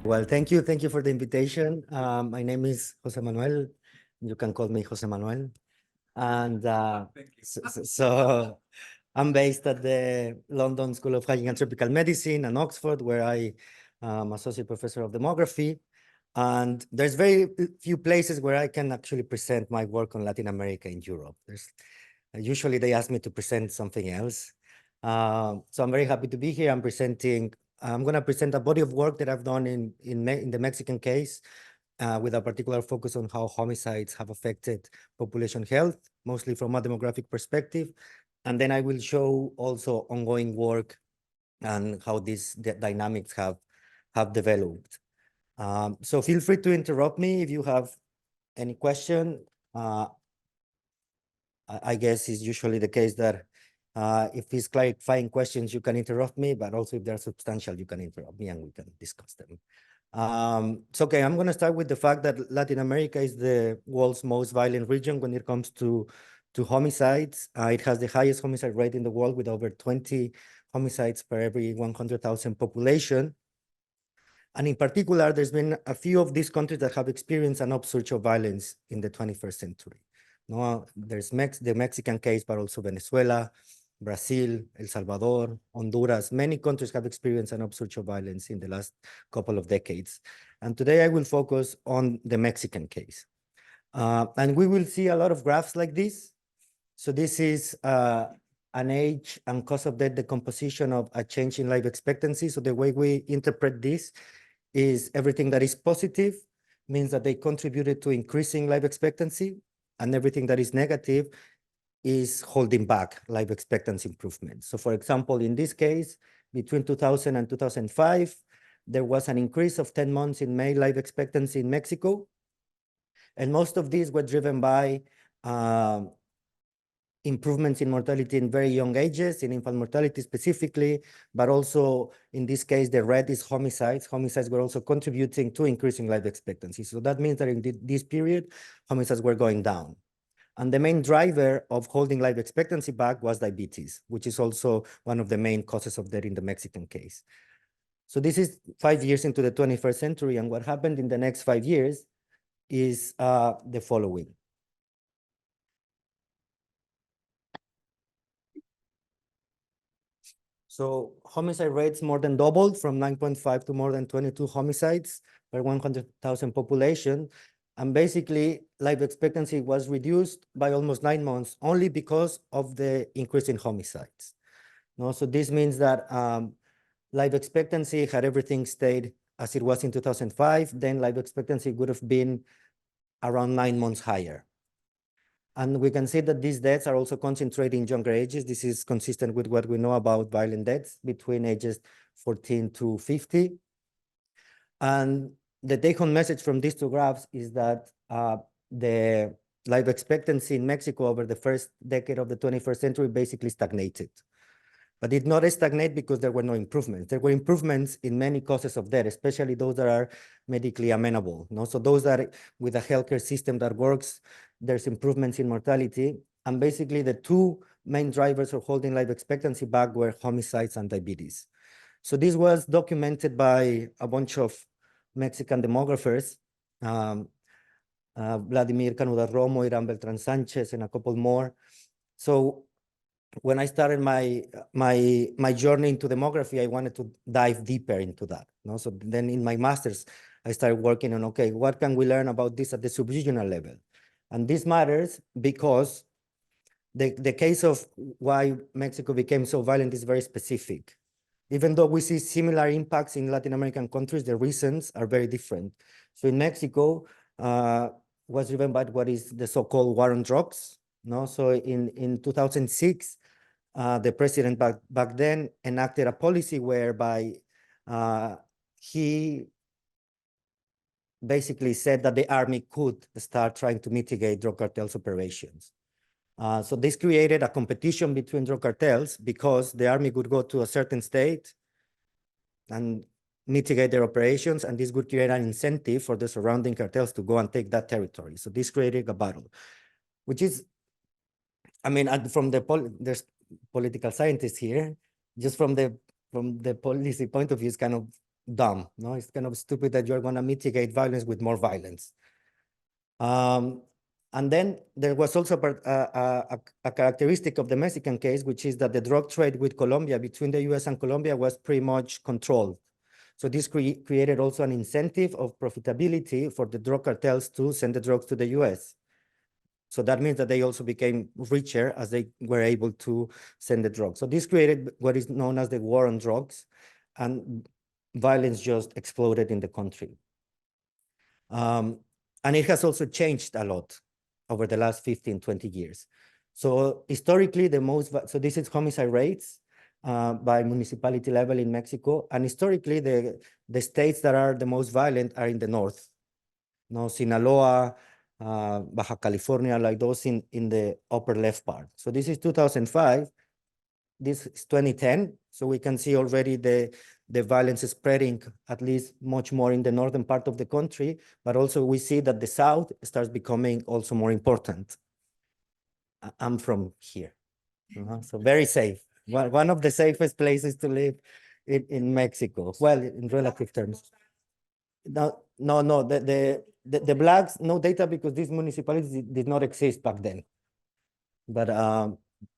Well, thank you. Thank you for the invitation. My name is José Manuel. You can call me José Manuel. And so I'm based at the London School of Hygiene and Tropical Medicine and Oxford, where I am associate professor of demography. And there's very few places where I can actually present my work on Latin America and Europe. Usually they ask me to present something else. So I'm very happy to be here. I'm going to present a body of work that I've done in the Mexican case, with a particular focus on how homicides have affected population health, mostly from a demographic perspective. And then I will show also ongoing work and how these dynamics have developed. So feel free to interrupt me if you have any question. I guess it's usually the case that if it's clarifying questions, you can interrupt me, but also if they're substantial, you can interrupt me and we can discuss them. So, okay, I'm going to start with the fact that Latin America is the world's most violent region when it comes to homicides. It has the highest homicide rate in the world, with over 20 homicides per every 100,000 population. And in particular, there's been a few of these countries that have experienced an upsurge of violence in the 21st century. No, there's the Mexican case, but also Venezuela, Brazil, El Salvador, Honduras. Many countries have experienced an upsurge of violence in the last couple of decades. And today I will focus on the Mexican case. And we will see a lot of graphs like this. So this is an age and cause of death decomposition of a change in life expectancy. So the way we interpret this is everything that is positive means that they contributed to increasing life expectancy, and everything that is negative is holding back life expectancy improvement. So for example, in this case, between 2000 and 2005, there was an increase of 10 months in male life expectancy in Mexico. And most of these were driven by improvements in mortality in very young ages, in infant mortality specifically, but also in this case, the red is homicides. Homicides were also contributing to increasing life expectancy. So that means that in this period, homicides were going down. And the main driver of holding life expectancy back was diabetes, which is also one of the main causes of death in the Mexican case. So this is 5 years into the 21st century, and what happened in the next 5 years is the following. So homicide rates more than doubled, from 9.5 to more than 22 homicides per 100,000 population. And basically, life expectancy was reduced by almost 9 months only because of the increase in homicides. No, so this means that life expectancy, had everything stayed as it was in 2005, then life expectancy would have been around 9 months higher. And we can see that these deaths are also concentrated in younger ages. This is consistent with what we know about violent deaths between ages 14 to 50. And the take-home message from these two graphs is that the life expectancy in Mexico over the first decade of the 21st century basically stagnated. But it did not stagnate because there were no improvements. There were improvements in many causes of death, especially those that are medically amenable. No? So those that with a healthcare system that works, there's improvements in mortality. And basically the two main drivers of holding life expectancy back were homicides and diabetes. So this was documented by a bunch of Mexican demographers, Vladimir Canuda Romo, Iran Beltran Sanchez, and a couple more. So when I started my journey into demography, I wanted to dive deeper into that. No? So then in my master's, I started working on, okay, what can we learn about this at the subregional level? And this matters because the case of why Mexico became so violent is very specific. Even though we see similar impacts in Latin American countries, the reasons are very different. So in Mexico, was driven by what is the so-called war on drugs. No, so in 2006, the president back then enacted a policy whereby he basically said that the army could start trying to mitigate drug cartels' operations. So this created a competition between drug cartels because the army would go to a certain state and mitigate their operations, and this would create an incentive for the surrounding cartels to go and take that territory. So this created a battle, which is, I mean, there's political scientists here. Just from the policy point of view, it's kind of dumb. No, it's kind of stupid that you're going to mitigate violence with more violence. And then there was also a characteristic of the Mexican case, which is that the drug trade with Colombia, between the US and Colombia, was pretty much controlled. So this created also an incentive of profitability for the drug cartels to send the drugs to the US. So that means that they also became richer as they were able to send the drugs. So this created what is known as the war on drugs, and violence just exploded in the country. And it has also changed a lot over the last 15, 20 years. So historically, so this is homicide rates by municipality level in Mexico. And historically, the states that are the most violent are in the north. No, Sinaloa, Baja California, like those in the upper left part. So this is 2005. This is 2010. So we can see already the violence is spreading at least much more in the northern part of the country, but also we see that the south starts becoming also more important. I'm from here, so very safe. One of the safest places to live in Mexico. Well, in relative terms. No, the blacks, no data because these municipalities did not exist back then.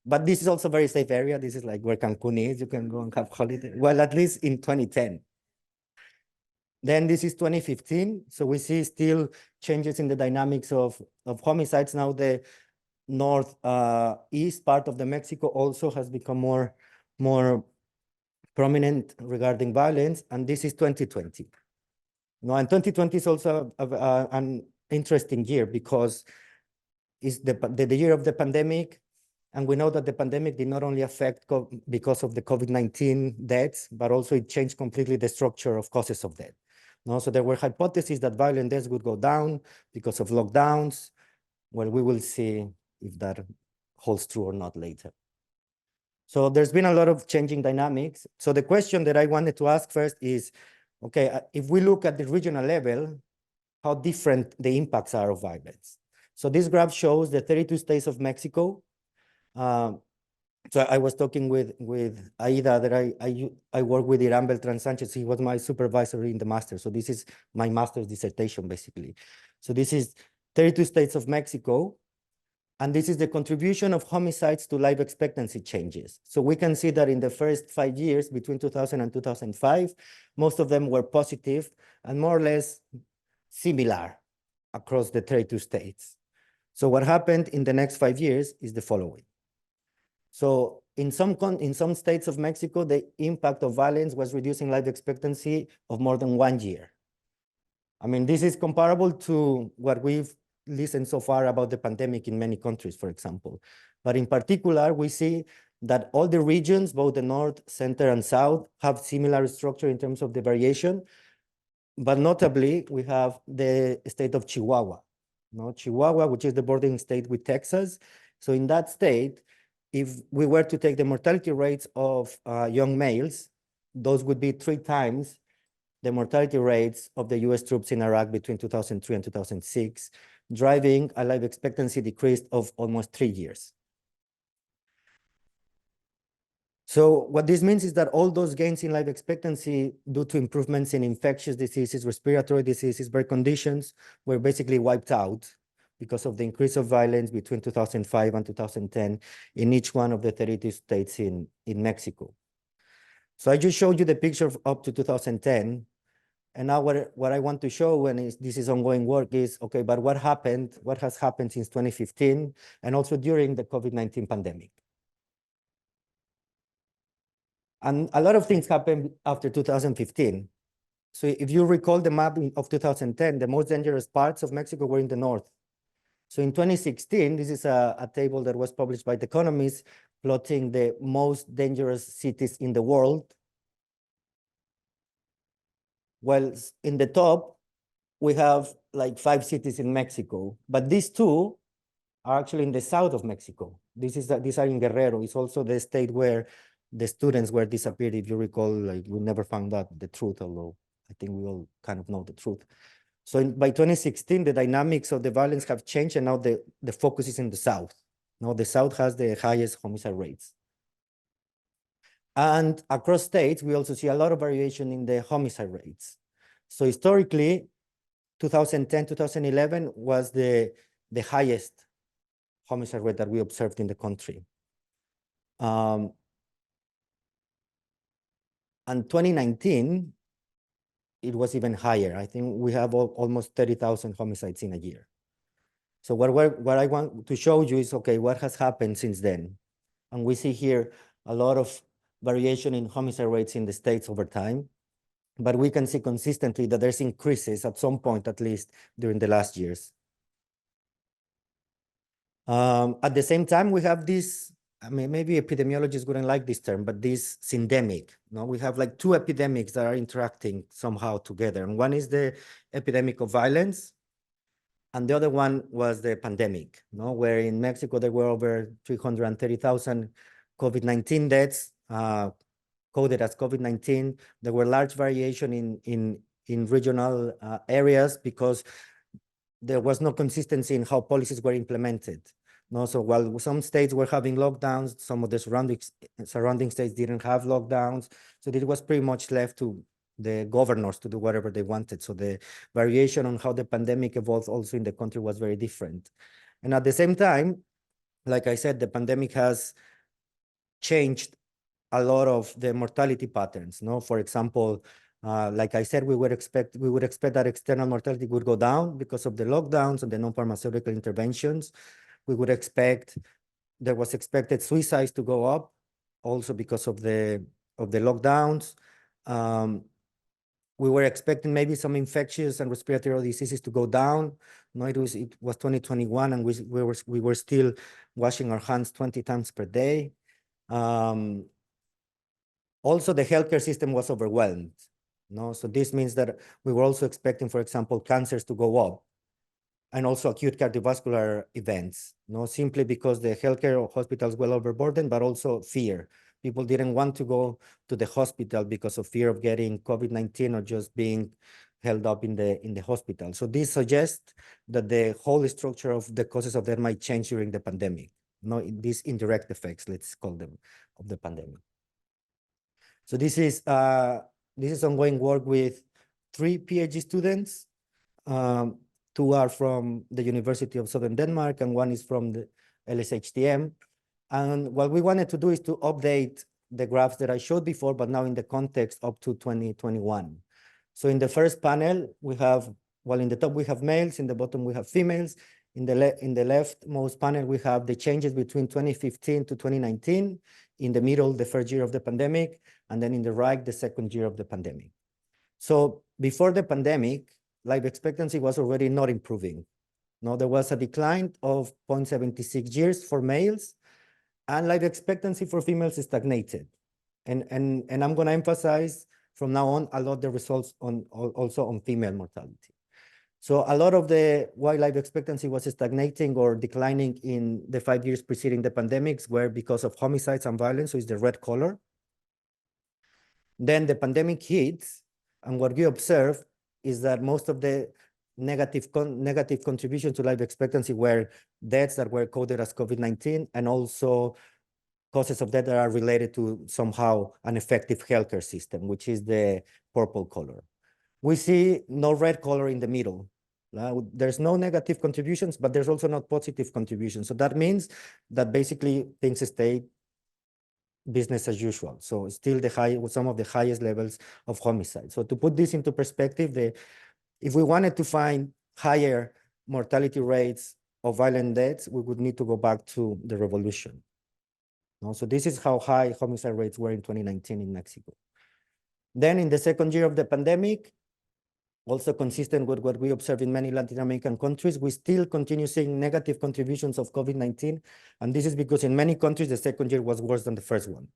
But this is also a very safe area. This is like where Cancun is. You can go and have holiday. Well, at least in 2010. Then this is 2015. So we see still changes in the dynamics of homicides. Now the northeast part of the Mexico also has become more prominent regarding violence. And this is 2020. No, and 2020 is also an interesting year because it's the year of the pandemic. And we know that the pandemic did not only affect because of the COVID-19 deaths, but also it changed completely the structure of causes of death. No, so there were hypotheses that violent deaths would go down because of lockdowns. Well, we will see if that holds true or not later. So there's been a lot of changing dynamics. So the question that I wanted to ask first is, okay, if we look at the regional level, how different the impacts are of violence. So this graph shows the 32 states of Mexico. So I was talking with Aida that I work with Iran Beltran Sanchez. He was my supervisor in the master. So this is my master's dissertation, basically. So this is 32 states of Mexico. And this is the contribution of homicides to life expectancy changes. So we can see that in the first 5 years, between 2000 and 2005, most of them were positive and more or less similar across the 32 states. So what happened in the next 5 years is the following. So in some states of Mexico, the impact of violence was reducing life expectancy of more than 1 year. I mean, this is comparable to what we've listened so far about the pandemic in many countries, for example. But in particular, we see that all the regions, both the north, center, and south, have similar structure in terms of the variation. But notably, we have the state of Chihuahua. No, Chihuahua, which is the bordering state with Texas. So in that state, if we were to take the mortality rates of young males, those would be 3 times the mortality rates of the US troops in Iraq between 2003 and 2006, driving a life expectancy decrease of almost 3 years. So what this means is that all those gains in life expectancy due to improvements in infectious diseases, respiratory diseases, birth conditions were basically wiped out because of the increase of violence between 2005 and 2010 in each one of the 32 states in Mexico. So I just showed you the picture of up to 2010. And now what I want to show, and this is ongoing work, is, okay, but what has happened since 2015 and also during the COVID-19 pandemic? And a lot of things happened after 2015. So if you recall the map of 2010, the most dangerous parts of Mexico were in the north. So in 2016, this is a table that was published by The Economist, plotting the most dangerous cities in the world. Well, in the top, we have like 5 cities in Mexico, but these 2 are actually in the south of Mexico. These are in Guerrero. It's also the state where the students were disappeared. If you recall, like, we never found out the truth, although I think we all kind of know the truth. So by 2016, the dynamics of the violence have changed, and now the focus is in the south. Now the south has the highest homicide rates. And across states, we also see a lot of variation in the homicide rates. So historically, 2010, 2011 was the highest homicide rate that we observed in the country. And 2019, it was even higher. I think we have almost 30,000 homicides in a year. So what I want to show you is, okay, what has happened since then? And we see here a lot of variation in homicide rates in the states over time, but we can see consistently that there's increases at some point, at least during the last years. At the same time, we have this, I mean, maybe epidemiologists wouldn't like this term, but this syndemic. No, we have like two epidemics that are interacting somehow together. And one is the epidemic of violence, and the other one was the pandemic, no, where in Mexico there were over 330,000 COVID-19 deaths coded as COVID-19. There were large variation in regional areas because there was no consistency in how policies were implemented. No, so while some states were having lockdowns, some of the surrounding states didn't have lockdowns. So it was pretty much left to the governors to do whatever they wanted. So the variation on how the pandemic evolved also in the country was very different. And at the same time, like I said, the pandemic has changed a lot of the mortality patterns. No, for example, like I said, we would expect that external mortality would go down because of the lockdowns and the non-pharmaceutical interventions. We would expect there was expected suicides to go up also because of the lockdowns. We were expecting maybe some infectious and respiratory diseases to go down. No, it was 2021, and we were still washing our hands 20 times per day. Also, the healthcare system was overwhelmed. No, so this means that we were also expecting, for example, cancers to go up, and also acute cardiovascular events. No, simply because the healthcare hospitals were overburdened, but also fear. People didn't want to go to the hospital because of fear of getting COVID-19 or just being held up in the hospital. So this suggests that the whole structure of the causes of death might change during the pandemic. No, these indirect effects, let's call them, of the pandemic. So this is ongoing work with 3 PhD students. 2 are from the University of Southern Denmark, and 1 is from the LSHTM. And what we wanted to do is to update the graphs that I showed before, but now in the context up to 2021. So in the first panel, we have, well, in the top, we have males, in the bottom, we have females. In the leftmost panel, we have the changes between 2015 to 2019. In the middle, the first year of the pandemic, and then in the right, the second year of the pandemic. So before the pandemic, life expectancy was already not improving. No, there was a decline of 0.76 years for males, and life expectancy for females stagnated. And I'm going to emphasize from now on a lot the results also on female mortality. So a lot of why life expectancy was stagnating or declining in the 5 years preceding the pandemics were because of homicides and violence, so it's the red color. Then the pandemic hits, and what we observe is that most of the negative contributions to life expectancy were deaths that were coded as COVID-19, and also causes of death that are related to somehow an effective healthcare system, which is the purple color. We see no red color in the middle. There's no negative contributions, but there's also not positive contributions. So that means that basically things stay business as usual. So still some of the highest levels of homicide. So to put this into perspective, if we wanted to find higher mortality rates of violent deaths, we would need to go back to the revolution. No? So this is how high homicide rates were in 2019 in Mexico. Then in the second year of the pandemic, also consistent with what we observe in many Latin American countries, we still continue seeing negative contributions of COVID-19. And this is because in many countries, the second year was worse than the first one.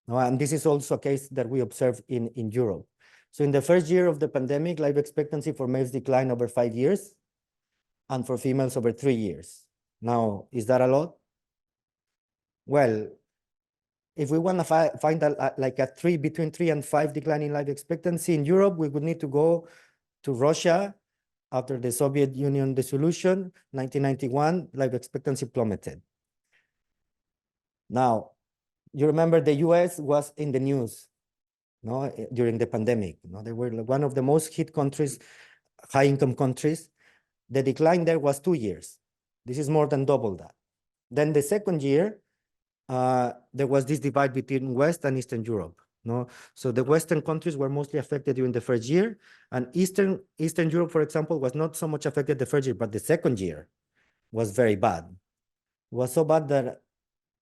And this is also a case that we observe in Europe. So in the first year of the pandemic, life expectancy for males declined over 5 years, and for females over 3 years. Now, is that a lot? Well, if we want to find like between 3 and 5 decline in life expectancy in Europe, we would need to go to Russia after the Soviet Union dissolution, 1991, life expectancy plummeted. Now, You remember the US was in the news, no, during the pandemic. No, they were like one of the most hit countries, high income countries. The decline there was 2 years. This is more than double that. Then the second year, there was this divide between West and Eastern Europe. No, so the Western countries were mostly affected during the first year, and Eastern Europe, for example, was not so much affected the first year, but the second year was very bad. It was so bad that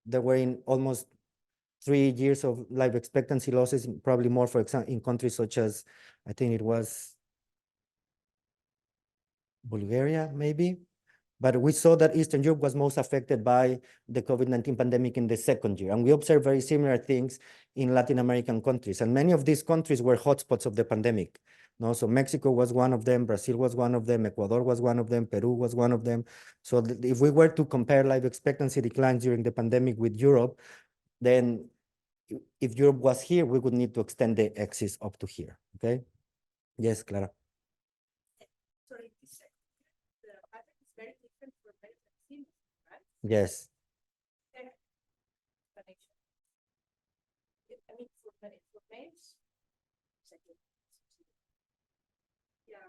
there were in almost 3 years of life expectancy losses, probably more, for example, in countries such as, I think it was Bulgaria, maybe. But we saw that Eastern Europe was most affected by the COVID-19 pandemic in the second year. And we observed very similar things in Latin American countries. And many of these countries were hotspots of the pandemic. No, so Mexico was one of them, Brazil was one of them, Ecuador was one of them, Peru was one of them. So if we were to compare life expectancy declines during the pandemic with Europe, then if Europe was here, we would need to extend the axis up to here, okay? Yes, Clara. Sorry, the pattern is very different for males and females, right? Yes. Explanation. I mean, for males, yeah.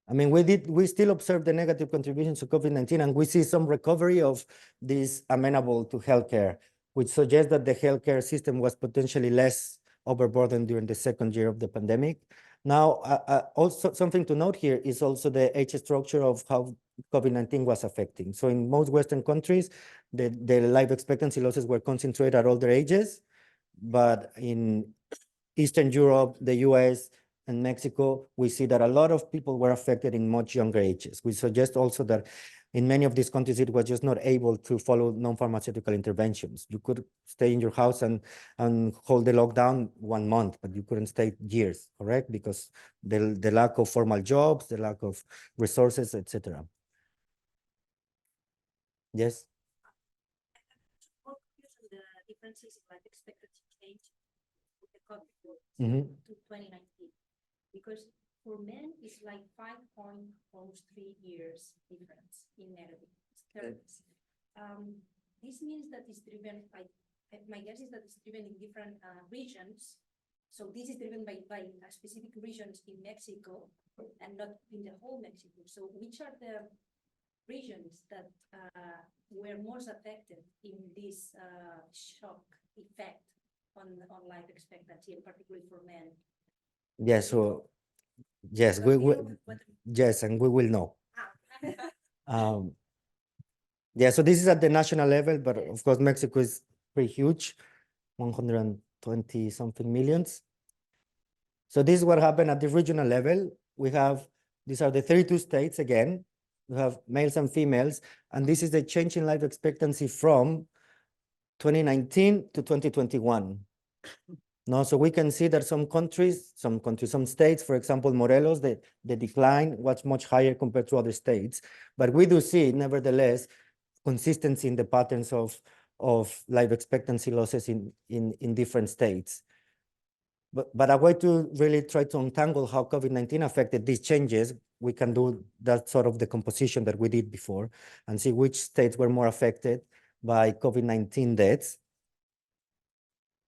I mean, we still observe the negative contributions to COVID-19, and we see some recovery of this amenable to healthcare, which suggests that the healthcare system was potentially less overburdened during the second year of the pandemic. Now, also something to note here is also the age structure of how COVID-19 was affecting. So in most Western countries, the life expectancy losses were concentrated at older ages, but in Eastern Europe, the US, and Mexico, we see that a lot of people were affected in much younger ages. We suggest also that in many of these countries, it was just not able to follow non-pharmaceutical interventions. You could stay in your house and hold the lockdown 1 month, but you couldn't stay years, correct? Because the lack of formal jobs, the lack of resources, etc. Yes? The differences in life expectancy change with the COVID to 2019. Because for men, it's like 5.03 years difference in negative curves. This means that it's driven by, my guess is that it's driven in different regions. So this is driven by specific regions in Mexico and not in the whole Mexico. So which are the regions that were most affected in this shock effect on life expectancy, and particularly for men? Yes, so yes, yes, and we will know. Yeah, so this is at the national level, but of course, Mexico is pretty huge, 120 something millions. So this is what happened at the regional level. We have, these are the 32 states again. We have males and females, and this is the change in life expectancy from 2019 to 2021. No, so we can see that some states, for example, Morelos, the decline was much higher compared to other states. But we do see, nevertheless, consistency in the patterns of life expectancy losses in different states. But a way to really try to untangle how COVID-19 affected these changes, we can do that sort of the composition that we did before and see which states were more affected by COVID-19 deaths.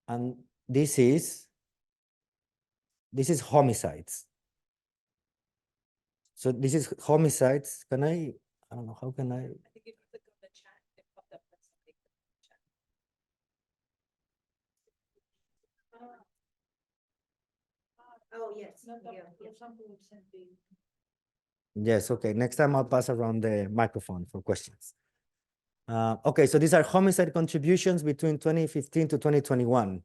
And this is homicides. So this is homicides. I don't know, how can I? I think if you click on the chat, it popped up with something in the chat. Oh, yes. No, for example, we sent the. Yes, okay. Next time I'll pass around the microphone for questions. Okay, so these are homicide contributions between 2015 to 2021.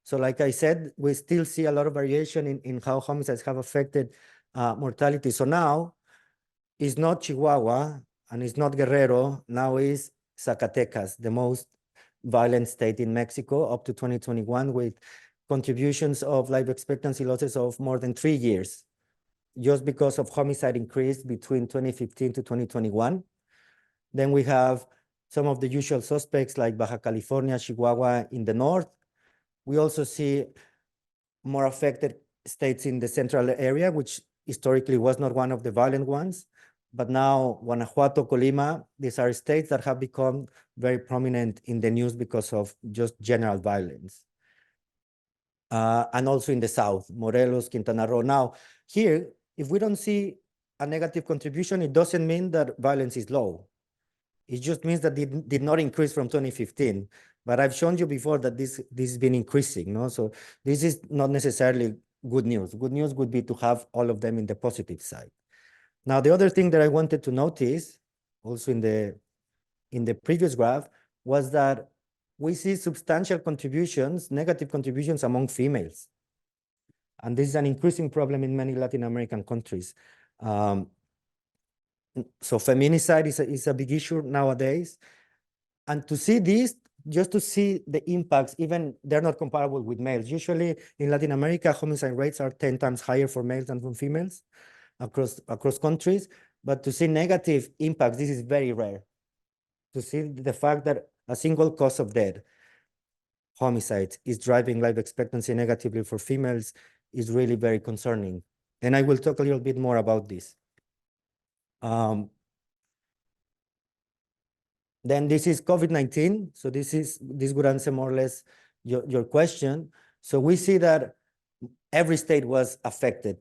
So like I said, we still see a lot of variation in how homicides have affected mortality. So now it's not Chihuahua and it's not Guerrero, now is Zacatecas, the most violent state in Mexico up to 2021, with contributions of life expectancy losses of more than 3 years, just because of homicide increase between 2015 to 2021. Then we have some of the usual suspects like Baja California, Chihuahua in the north. We also see more affected states in the central area, which historically was not one of the violent ones, but now Guanajuato, Colima, these are states that have become very prominent in the news because of just general violence. And also in the south, Morelos, Quintana Roo. Now, here, if we don't see a negative contribution, it doesn't mean that violence is low. It just means that it did not increase from 2015. But I've shown you before that this has been increasing, no? So this is not necessarily good news. Good news would be to have all of them in the positive side. Now, the other thing that I wanted to notice, also in the previous graph, was that we see substantial contributions, negative contributions among females. And this is an increasing problem in many Latin American countries. So feminicide is a big issue nowadays. And to see this, just to see the impacts, even they're not comparable with males. Usually in Latin America, homicide rates are 10 times higher for males than for females across countries. But to see negative impacts, this is very rare. To see the fact that a single cause of death, homicide, is driving life expectancy negatively for females is really very concerning. And I will talk a little bit more about this. Then this is COVID-19. So this would answer more or less your question. So we see that every state was affected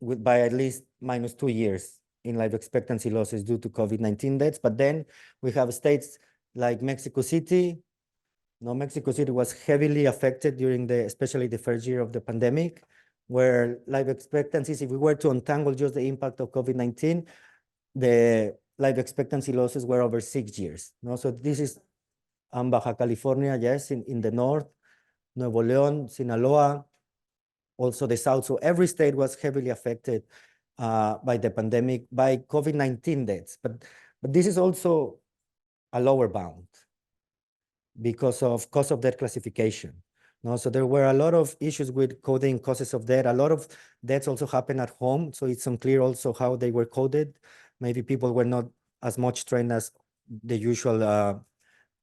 by at least -2 years in life expectancy losses due to COVID-19 deaths. But then we have states like Mexico City. Now, Mexico City was heavily affected during especially the first year of the pandemic, where life expectancies, if we were to untangle just the impact of COVID-19, the life expectancy losses were over 6 years. No? So this is Baja California, yes, in the north, Nuevo León, Sinaloa, also the south. So every state was heavily affected by the pandemic, by COVID-19 deaths. But this is also a lower bound because of cause of death classification. No, so there were a lot of issues with coding causes of death. A lot of deaths also happen at home. So it's unclear also how they were coded. Maybe people were not as much trained as the usual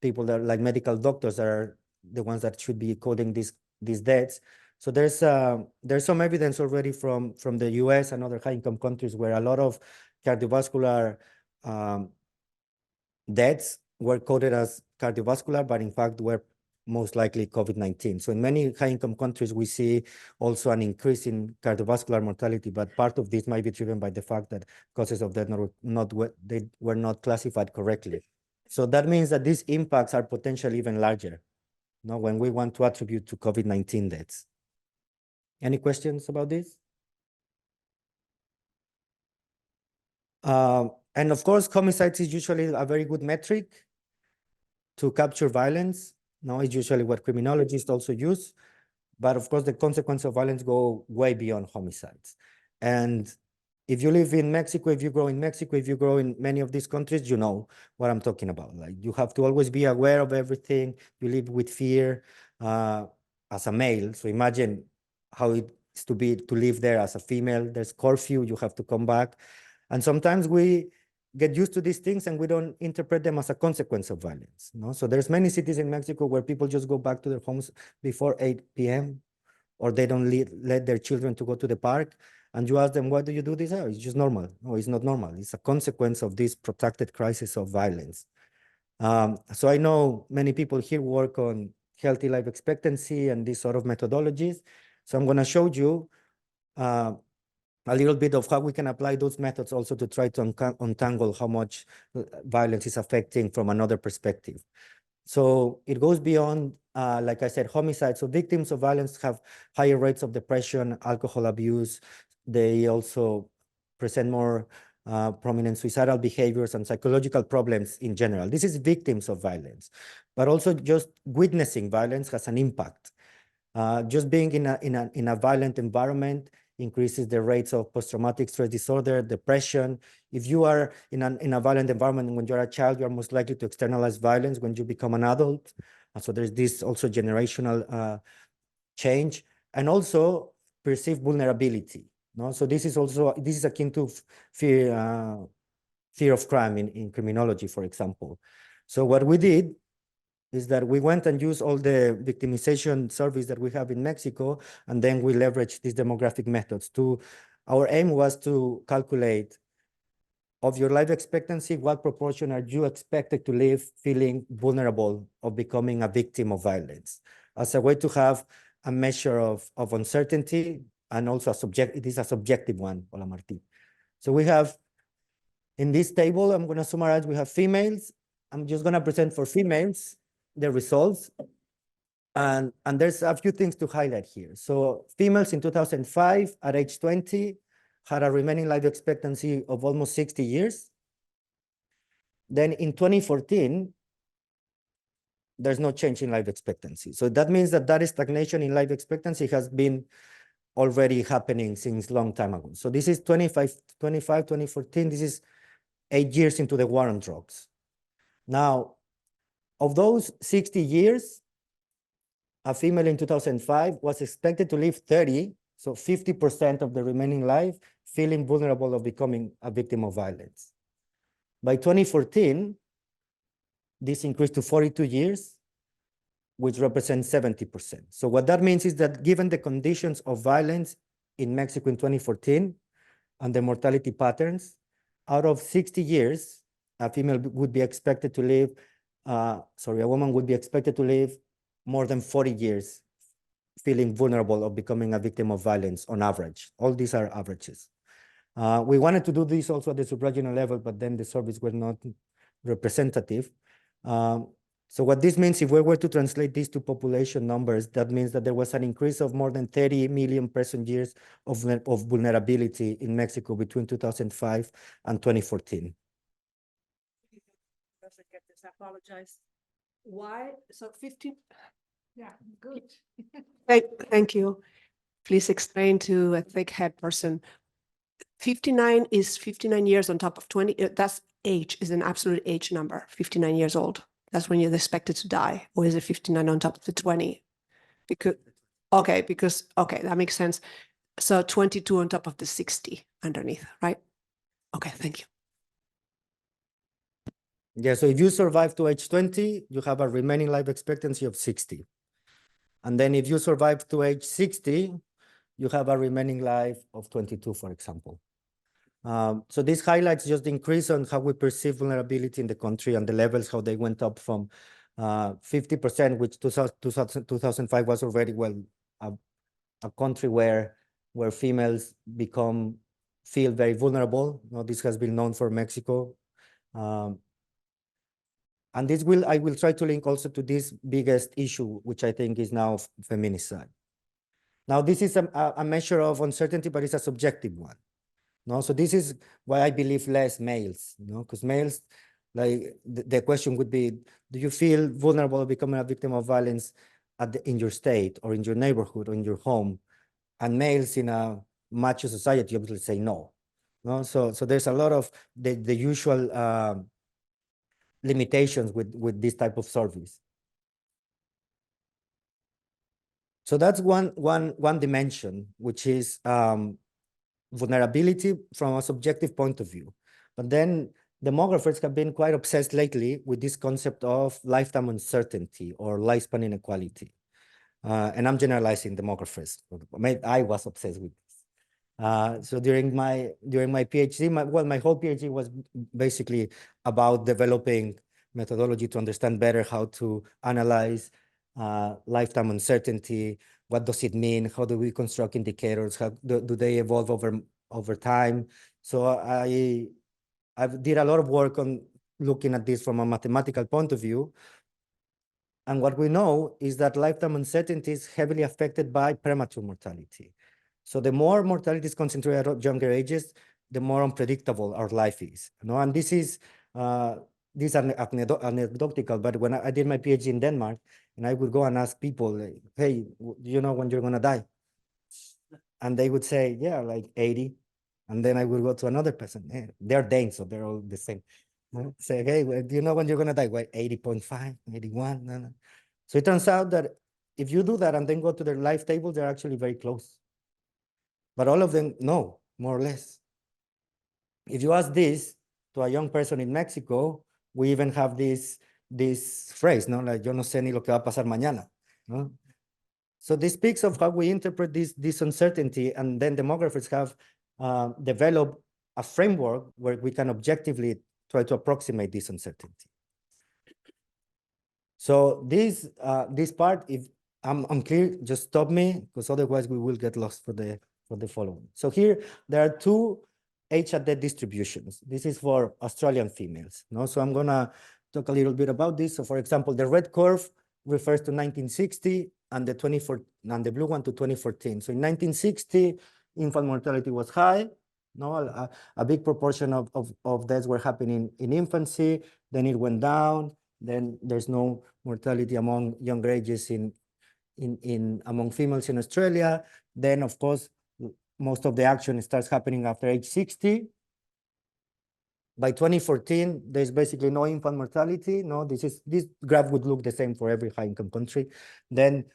people that are like medical doctors are the ones that should be coding these deaths. So there's some evidence already from the US and other high-income countries where a lot of cardiovascular deaths were coded as cardiovascular, but in fact were most likely COVID-19. So in many high-income countries, we see also an increase in cardiovascular mortality, but part of this might be driven by the fact that causes of death they were not classified correctly. So that means that these impacts are potentially even larger, no, when we want to attribute to COVID-19 deaths. Any questions about this? And of course, homicides is usually a very good metric to capture violence. No, it's usually what criminologists also use. But of course, the consequences of violence go way beyond homicides. And if you live in Mexico, if you grow in Mexico, if you grow in many of these countries, you know what I'm talking about. Like, you have to always be aware of everything. You live with fear as a male. So imagine how it is to live there as a female. There's curfew, you have to come back. And sometimes we get used to these things and we don't interpret them as a consequence of violence. No? So there's many cities in Mexico where people just go back to their homes before 8 p.m. or they don't let their children to go to the park. And you ask them, why do you do this? Oh, it's just normal. No, it's not normal. It's a consequence of this protracted crisis of violence. So I know many people here work on healthy life expectancy and these sort of methodologies. So I'm going to show you a little bit of how we can apply those methods also to try to untangle how much violence is affecting from another perspective. So it goes beyond, like I said, homicide. So victims of violence have higher rates of depression, alcohol abuse. They also present more prominent suicidal behaviors and psychological problems in general. This is victims of violence, but also just witnessing violence has an impact. Just being in a violent environment increases the rates of post-traumatic stress disorder, depression. If you are in a violent environment when you're a child, you're most likely to externalize violence when you become an adult. So there's this also generational change, and also perceived vulnerability. No? So this is akin to fear of crime in criminology, for example. So what we did is that we went and used all the victimization surveys that we have in Mexico, and then we leveraged these demographic methods. Our aim was to calculate of your life expectancy, what proportion are you expected to live feeling vulnerable of becoming a victim of violence, as a way to have a measure of uncertainty, and also it is a subjective one, Hola Martí. So we have, in this table, I'm gonna summarize, we have females. I'm just gonna present for females the results. And there's a few things to highlight here. So females in 2005 at age 20 had a remaining life expectancy of almost 60 years. Then in 2014, there's no change in life expectancy. So that means that stagnation in life expectancy has been already happening since a long time ago. So this is 2014, this is 8 years into the war on drugs. Now, of those 60 years, a female in 2005 was expected to live 30, so 50% of the remaining life, feeling vulnerable of becoming a victim of violence. By 2014, this increased to 42 years, which represents 70%. So what that means is that given the conditions of violence in Mexico in 2014 and the mortality patterns, out of 60 years, a female would be expected to live, a woman would be expected to live more than 40 years feeling vulnerable of becoming a victim of violence on average. All these are averages. We wanted to do this also at the subregional level, but then the surveys were not representative. So what this means, if we were to translate these to population numbers, that means that there was an increase of more than 30 million person years of vulnerability in Mexico between 2005 and 2014. I apologize. Why? So 50. Yeah, good. Thank you. Please explain to a thick-head person. 59 is 59 years on top of 20. That's age, is an absolute age number, 59 years old. That's when you're expected to die. Or is it 59 on top of the 20? Because, okay, that makes sense. So 22 on top of the 60 underneath, right? Okay, thank you. Yeah, so if you survive to age 20, you have a remaining life expectancy of 60. And then if you survive to age 60, you have a remaining life of 22, for example. So this highlights just the increase on how we perceive vulnerability in the country and the levels, how they went up from 50%, which 2005 was already, well, a country where females feel very vulnerable. You know, this has been known for Mexico. And I will try to link also to this biggest issue, which I think is now feminicide. Now, this is a measure of uncertainty, but it's a subjective one. No, so this is why I believe less males, you know, because males, like the question would be, do you feel vulnerable of becoming a victim of violence in your state or in your neighborhood or in your home? And males in a macho society obviously say no. No, so there's a lot of the usual limitations with this type of surveys. So that's one dimension, which is vulnerability from a subjective point of view. But then demographers have been quite obsessed lately with this concept of lifetime uncertainty or lifespan inequality. And I'm generalizing demographers. I was obsessed with this. So during my PhD, my whole PhD was basically about developing methodology to understand better how to analyze lifetime uncertainty. What does it mean? How do we construct indicators? How do they evolve over time? So I did a lot of work on looking at this from a mathematical point of view. And what we know is that lifetime uncertainty is heavily affected by premature mortality. So the more mortality is concentrated at younger ages, the more unpredictable our life is. You know? And this is anecdotal, but when I did my PhD in Denmark, and I would go and ask people, like, hey, do you know when you're going to die? And they would say, yeah, like 80. And then I would go to another person. Hey, they're Danes, so they're all the same. Say, hey, do you know when you're going to die? Well, 80.5, 81. No. So it turns out that if you do that and then go to their life tables, they're actually very close. But all of them know, more or less. If you ask this to a young person in Mexico, we even have this phrase, no, like yo no sé ni lo que va a pasar mañana. No? So this speaks of how we interpret this uncertainty, and then demographers have developed a framework where we can objectively try to approximate this uncertainty. So this part, if I'm clear, just stop me, because otherwise we will get lost for the following. So here there are two age at death distributions. This is for Australian females. No, so I'm gonna talk a little bit about this. So for example, the red curve refers to 1960 and the blue one to 2014. So in 1960, infant mortality was high. No, a big proportion of deaths were happening in infancy. Then it went down. Then there's no mortality among younger ages among females in Australia. Then, of course, most of the action starts happening after age 60. By 2014, there's basically no infant mortality. No, this graph would look the same for every high-income country. Then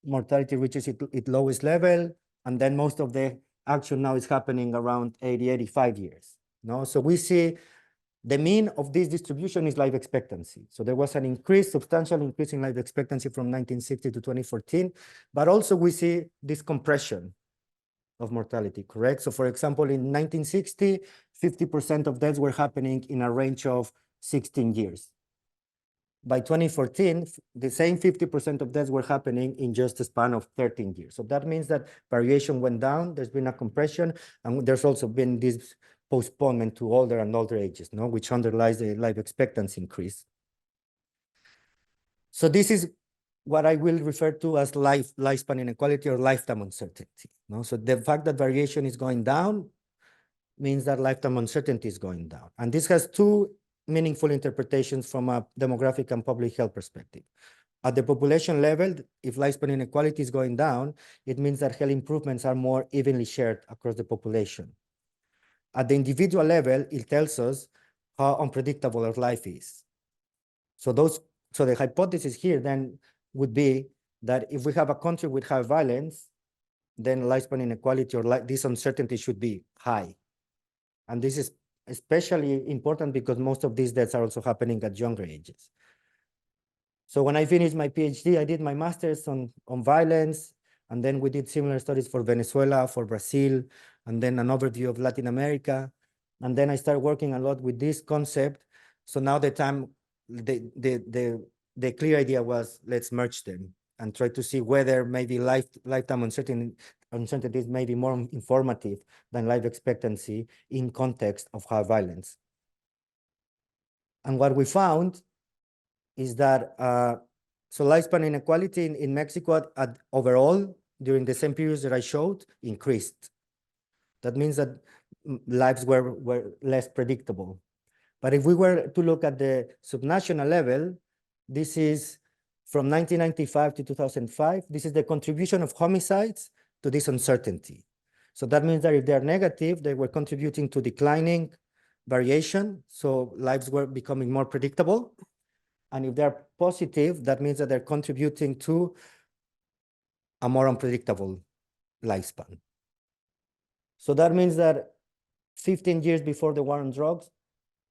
mortality reaches its lowest level, and then most of the action now is happening around 80, 85 years. No, so we see the mean of this distribution is life expectancy. So there was an substantial increase in life expectancy from 1960 to 2014, but also we see this compression of mortality, correct? So for example, in 1960, 50% of deaths were happening in a range of 16 years. By 2014, the same 50% of deaths were happening in just a span of 13 years. So that means that variation went down, there's been a compression, and there's also been this postponement to older and older ages, no, which underlies the life expectancy increase. So this is what I will refer to as lifespan inequality or lifetime uncertainty. No? So the fact that variation is going down means that lifetime uncertainty is going down. And this has two meaningful interpretations from a demographic and public health perspective. At the population level, if lifespan inequality is going down, it means that health improvements are more evenly shared across the population. At the individual level, it tells us how unpredictable our life is. So the hypothesis here then would be that if we have a country with high violence, then lifespan inequality or this uncertainty should be high. And this is especially important because most of these deaths are also happening at younger ages. So when I finished my PhD, I did my master's on violence, and then we did similar studies for Venezuela, for Brazil, and then an overview of Latin America. And then I started working a lot with this concept. So now the clear idea was, let's merge them and try to see whether maybe lifetime uncertainty is maybe more informative than life expectancy in context of high violence. And what we found is that so lifespan inequality in Mexico overall during the same periods that I showed increased. That means that lives were less predictable. But if we were to look at the subnational level, this is from 1995 to 2005. This is the contribution of homicides to this uncertainty. So that means that if they're negative, they were contributing to declining variation. So lives were becoming more predictable. And if they're positive, that means that they're contributing to a more unpredictable lifespan. So that means that 15 years before the war on drugs,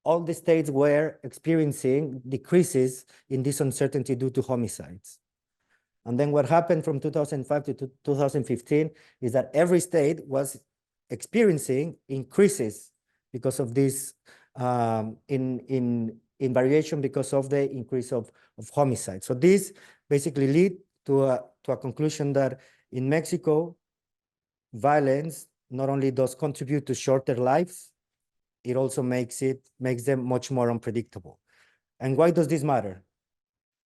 all the states were experiencing decreases in this uncertainty due to homicides. And then what happened from 2005 to 2015 is that every state was experiencing increases because of this in variation because of the increase of homicide. So this basically lead to a conclusion that in Mexico, violence not only does contribute to shorter lives, it also makes them much more unpredictable. And why does this matter?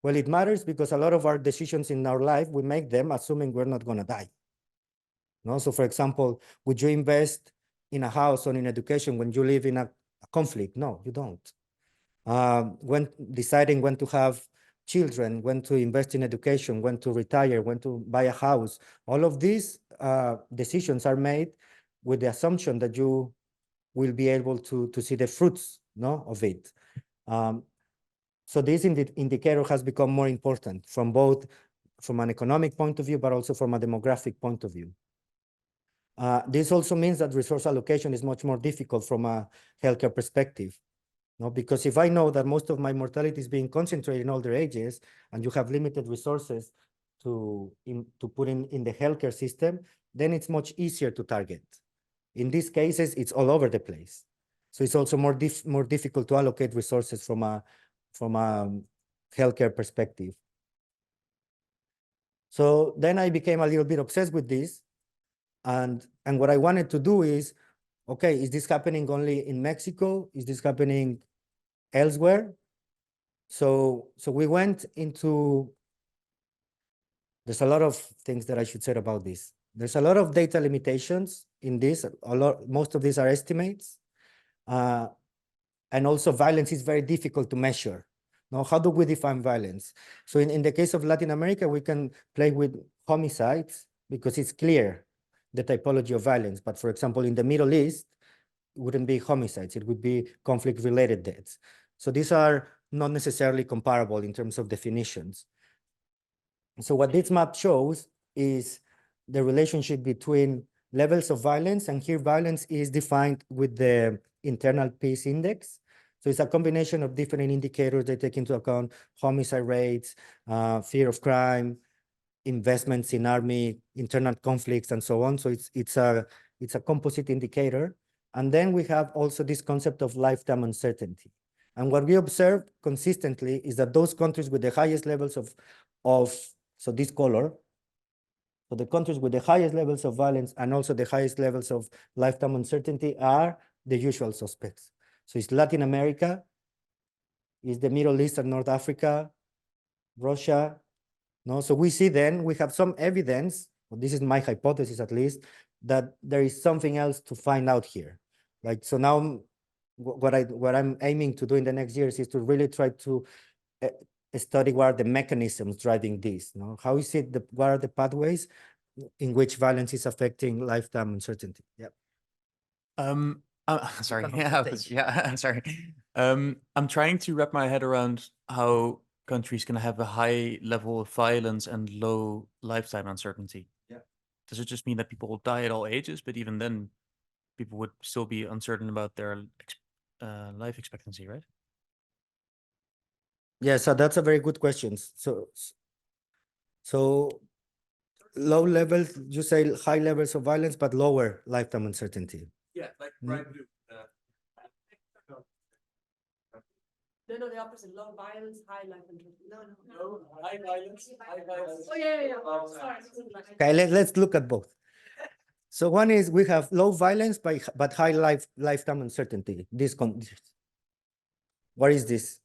Well, it matters because a lot of our decisions in our life, we make them assuming we're not going to die. No? So for example, would you invest in a house or in education when you live in a conflict? No, you don't. When deciding when to have children, when to invest in education, when to retire, when to buy a house, all of these decisions are made with the assumption that you will be able to see the fruits, no, of it. So this indicator has become more important from an economic point of view, but also from a demographic point of view. This also means that resource allocation is much more difficult from a healthcare perspective. No, because if I know that most of my mortality is being concentrated in older ages, and you have limited resources to put in the healthcare system, then it's much easier to target. In these cases, it's all over the place. So it's also more difficult to allocate resources from a healthcare perspective. So then I became a little bit obsessed with this. And what I wanted to do is, okay, is this happening only in Mexico? Is this happening elsewhere? So we went into, there's a lot of things that I should say about this. There's a lot of data limitations in this. Most of these are estimates. And also violence is very difficult to measure. Now, how do we define violence? So in the case of Latin America, we can play with homicides because it's clear the typology of violence. But for example, in the Middle East, it wouldn't be homicides, it would be conflict-related deaths. So these are not necessarily comparable in terms of definitions. So what this map shows is the relationship between levels of violence, and here violence is defined with the internal peace index. So it's a combination of different indicators that take into account homicide rates, fear of crime, investments in army, internal conflicts, and so on. So it's a composite indicator. And then we have also this concept of lifetime uncertainty. And what we observe consistently is that those countries with the highest levels of so this color, so the countries with the highest levels of violence and also the highest levels of lifetime uncertainty are the usual suspects. So it's Latin America, it's the Middle East and North Africa, Russia. No, so we see then we have some evidence, well, this is my hypothesis at least, that there is something else to find out here. Like, so now what I'm aiming to do in the next years is to really try to study what are the mechanisms driving this. No? How is it, what are the pathways in which violence is affecting lifetime uncertainty? Yeah. Sorry. Yeah, sorry. I'm trying to wrap my head around how countries can have a high level of violence and low lifetime uncertainty. Yeah. Does it just mean that people will die at all ages, but even then people would still be uncertain about their life expectancy, right? Yeah, so that's a very good question. So low levels, you say high levels of violence, but lower lifetime uncertainty. Yeah, like bright blue. No, the opposite. Low violence, high life uncertainty. No. High violence, high violence. Oh, yeah. Sorry. Okay, let's look at both. So one is we have low violence, but high lifetime uncertainty. What is this?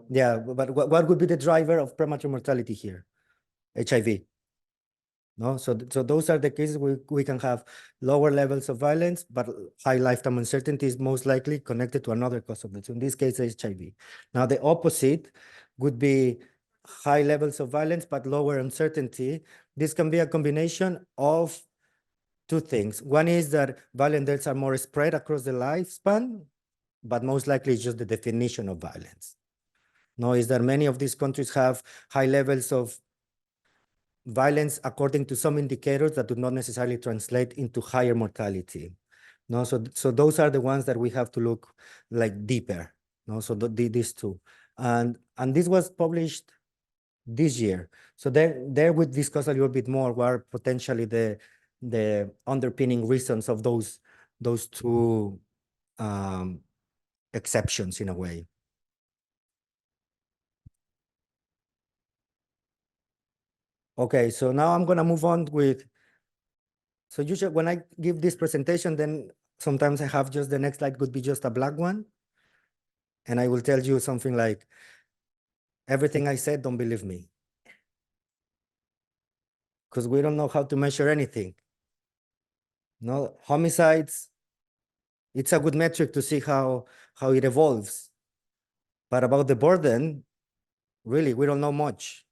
Yeah, but what would be the driver of premature mortality here? HIV. No, so those are the cases we can have lower levels of violence, but high lifetime uncertainty is most likely connected to another cause of death. So in this case, HIV. Now the opposite would be high levels of violence, but lower uncertainty. This can be a combination of two things. One is that violent deaths are more spread across the lifespan, but most likely it's just the definition of violence. No, is that many of these countries have high levels of violence according to some indicators that do not necessarily translate into higher mortality. No, so those are the ones that we have to look like deeper. No, so these two, and this was published this year. So there we discuss a little bit more what are potentially the underpinning reasons of those two exceptions in a way. Okay, so now I'm gonna move on with, so usually when I give this presentation, then sometimes I have just the next slide could be just a black one. And I will tell you something like, everything I said, don't believe me. Because we don't know how to measure anything. No, homicides, it's a good metric to see how it evolves. But about the burden, really, we don't know much.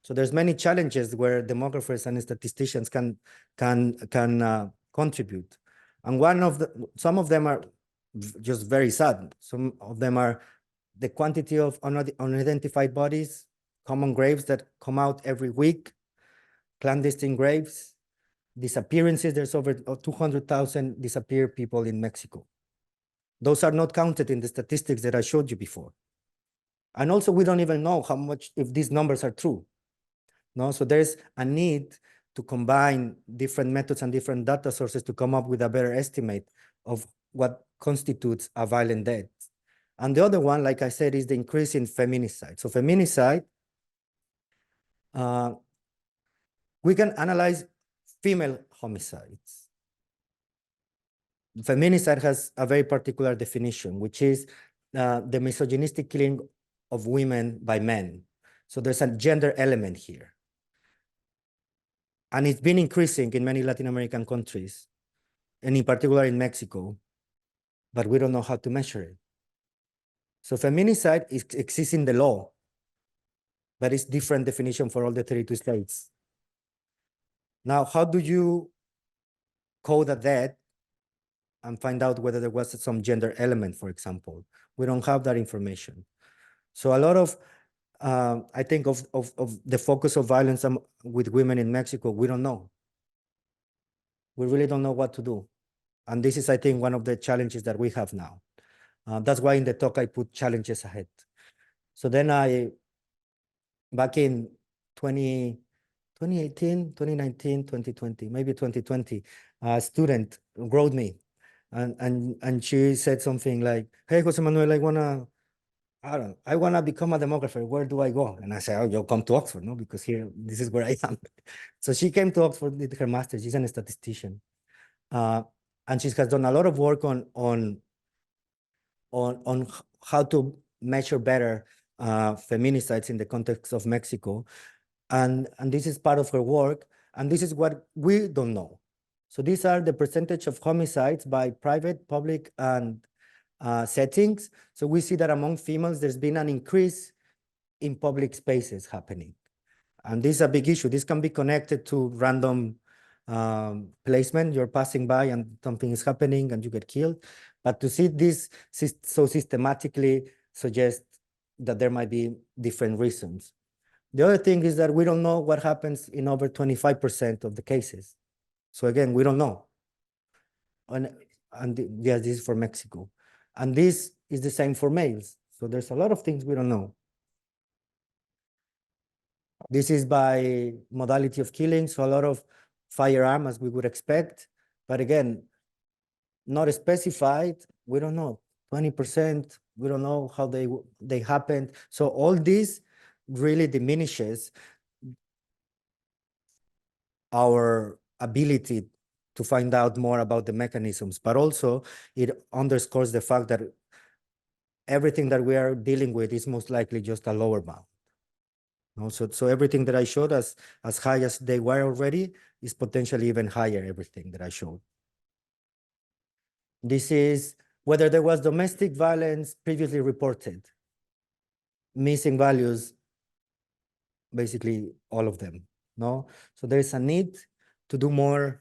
So there's many challenges where demographers and statisticians can contribute. And some of them are just very sad. Some of them are the quantity of unidentified bodies, common graves that come out every week, clandestine graves, disappearances. There's over 200,000 disappeared people in Mexico. Those are not counted in the statistics that I showed you before. And also, we don't even know how much, if these numbers are true. No, so there's a need to combine different methods and different data sources to come up with a better estimate of what constitutes a violent death. And the other one, like I said, is the increase in feminicide. So feminicide, we can analyze female homicides. Feminicide has a very particular definition, which is the misogynistic killing of women by men. So there's a gender element here. And it's been increasing in many Latin American countries, and in particular in Mexico, but we don't know how to measure it. So feminicide exists in the law, but it's different definition for all the 32 states. Now, how do you code a death and find out whether there was some gender element, for example? We don't have that information. So a lot of, I think of the focus of violence with women in Mexico, we don't know. We really don't know what to do. And this is, I think, one of the challenges that we have now. That's why in the talk I put challenges ahead. So then back in 2018, 2019, 2020, maybe 2020, a student wrote me and she said something like, hey, Jose Manuel, I wanna become a demographer. Where do I go? And I said, oh, you'll come to Oxford, no? Because here, this is where I am. So she came to Oxford, did her master's. She's a statistician. And she has done a lot of work on how to measure better feminicides in the context of Mexico. And this is part of her work. And this is what we don't know. So these are the percentage of homicides by private, public, and settings. So we see that among females, there's been an increase in public spaces happening. And this is a big issue. This can be connected to random placement. You're passing by and something is happening and you get killed. But to see this so systematically suggests that there might be different reasons. The other thing is that we don't know what happens in over 25% of the cases. So again, we don't know. And yes, this is for Mexico. And this is the same for males. So there's a lot of things we don't know. This is by modality of killing. So a lot of firearm, as we would expect. But again, not specified. We don't know. 20%, we don't know how they happened. So all this really diminishes our ability to find out more about the mechanisms, but also it underscores the fact that everything that we are dealing with is most likely just a lower bound. So everything that I showed as high as they were already is potentially even higher, everything that I showed. This is whether there was domestic violence previously reported. Missing values, basically all of them, no? So there's a need to do more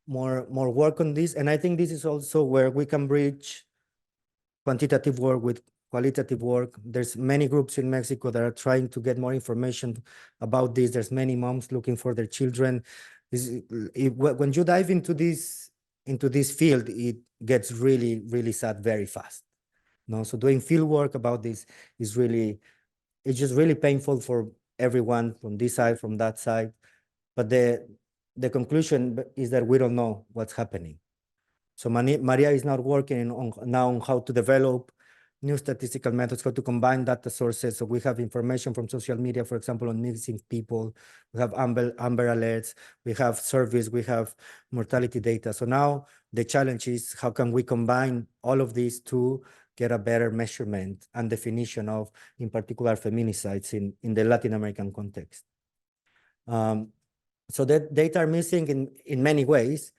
work on this. And I think this is also where we can bridge quantitative work with qualitative work. There's many groups in Mexico that are trying to get more information about this. There's many moms looking for their children. When you dive into this field, it gets really, really sad very fast. No, so doing field work about this is it's just really painful for everyone from this side, from that side. But the conclusion is that we don't know what's happening. So Maria is now working on how to develop new statistical methods, how to combine data sources. So we have information from social media, for example, on missing people. We have Amber Alerts. We have surveys. We have mortality data. So now the challenge is how can we combine all of these to get a better measurement and definition of, in particular, feminicides in the Latin American context. So that data are missing in many ways.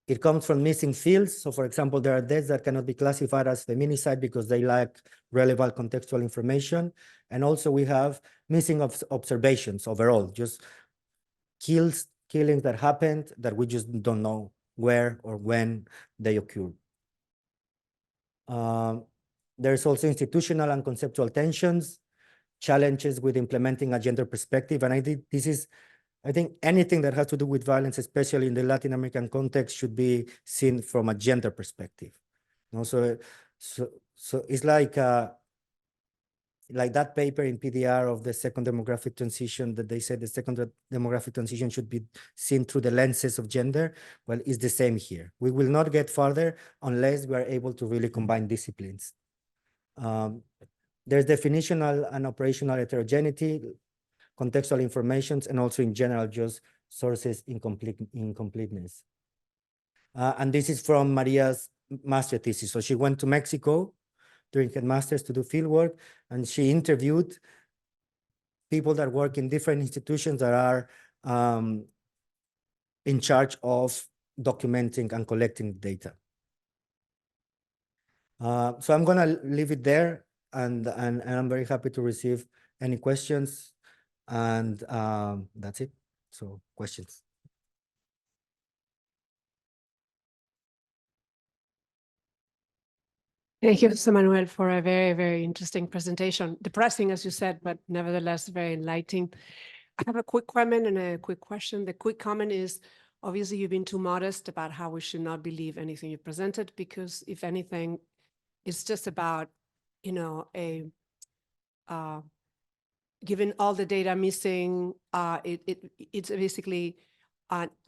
It comes from missing fields. So for example, there are deaths that cannot be classified as feminicide because they lack relevant contextual information. And also we have missing observations overall, just killings that happened that we just don't know where or when they occurred. There's also institutional and conceptual tensions, challenges with implementing a gender perspective. And I think anything that has to do with violence, especially in the Latin American context, should be seen from a gender perspective. So it's like like that paper in PDR of the second demographic transition that they said the second demographic transition should be seen through the lenses of gender. Well, it's the same here. We will not get further unless we are able to really combine disciplines. There's definitional and operational heterogeneity, contextual informations, and also in general, just sources incompleteness. And this is from Maria's master thesis. So she went to Mexico during her master's to do fieldwork, and she interviewed people that work in different institutions that are in charge of documenting and collecting data. So I'm gonna leave it there, and I'm very happy to receive any questions, and that's it. So questions. Thank you, José Manuel, for a very, very interesting presentation. Depressing, as you said, but nevertheless very enlightening. I have a quick comment and a quick question. The quick comment is, obviously, you've been too modest about how we should not believe anything you presented, because if anything, it's just about, you know, given all the data missing, it's basically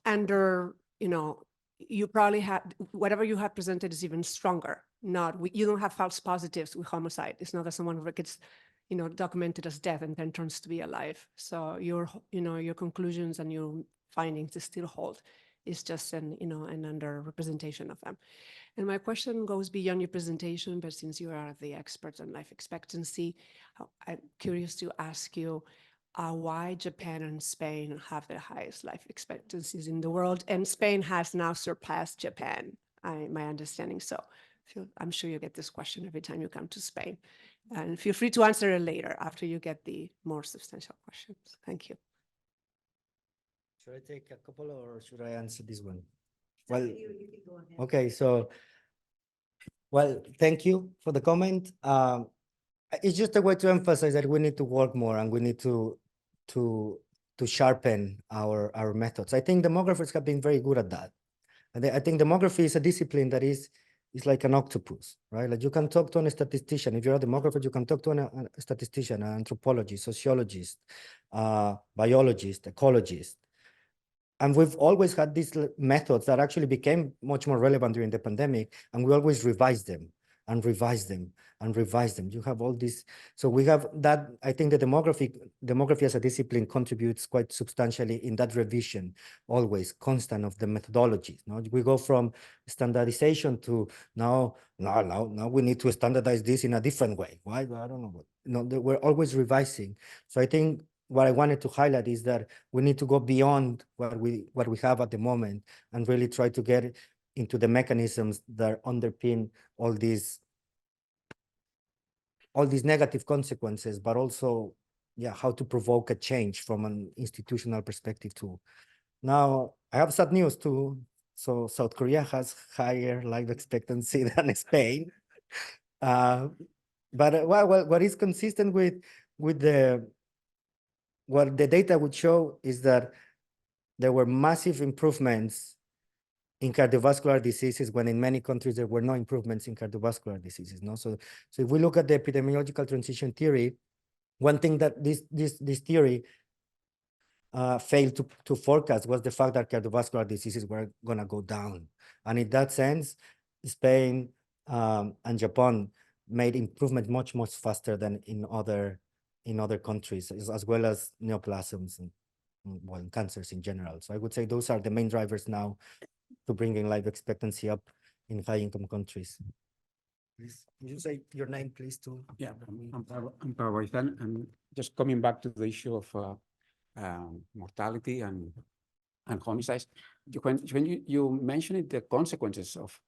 under, you know, you probably had, whatever you have presented is even stronger. You don't have false positives with homicide. It's not that someone gets, you know, documented as death and then turns to be alive. So your, you know, your conclusions and your findings still hold. It's just an, you know, an underrepresentation of them. And my question goes beyond your presentation, but since you are the expert on life expectancy, I'm curious to ask you why Japan and Spain have the highest life expectancies in the world, and Spain has now surpassed Japan, my understanding. So I'm sure you get this question every time you come to Spain. And feel free to answer it later after you get the more substantial questions. Thank you. Should I take a couple or should I answer this one? Well, okay, so, well, thank you for the comment. It's just a way to emphasize that we need to work more and we need to sharpen our methods. I think demographers have been very good at that. And I think demography is a discipline that is like an octopus, right? Like you can talk to a statistician. If you're a demographer, you can talk to a statistician, an anthropologist, sociologist, biologist, ecologist. And we've always had these methods that actually became much more relevant during the pandemic, and we always revise them and revise them and revise them. You have all this. So we have that. I think the demography as a discipline contributes quite substantially in that revision, always constant of the methodologies. Now we go from standardization to now we need to standardize this in a different way. Why? I don't know. What. No, we're always revising. So I think what I wanted to highlight is that we need to go beyond what we have at the moment and really try to get into the mechanisms that underpin all these negative consequences, but also, yeah, how to provoke a change from an institutional perspective too. Now, I have sad news too. So South Korea has higher life expectancy than Spain. But what is consistent with what the data would show is that there were massive improvements in cardiovascular diseases when in many countries there were no improvements in cardiovascular diseases. No, so if we look at the epidemiological transition theory, one thing that this theory failed to forecast was the fact that cardiovascular diseases were going to go down, and in that sense, Spain and Japan made improvement much faster than in other countries, as well as neoplasms and well, cancers in general. So I would say those are the main drivers now to bringing life expectancy up in high-income countries. Please, can you say your name, please, too? Yeah, I'm Pablo, and just coming back to the issue of mortality and homicides. When you mentioned the consequences of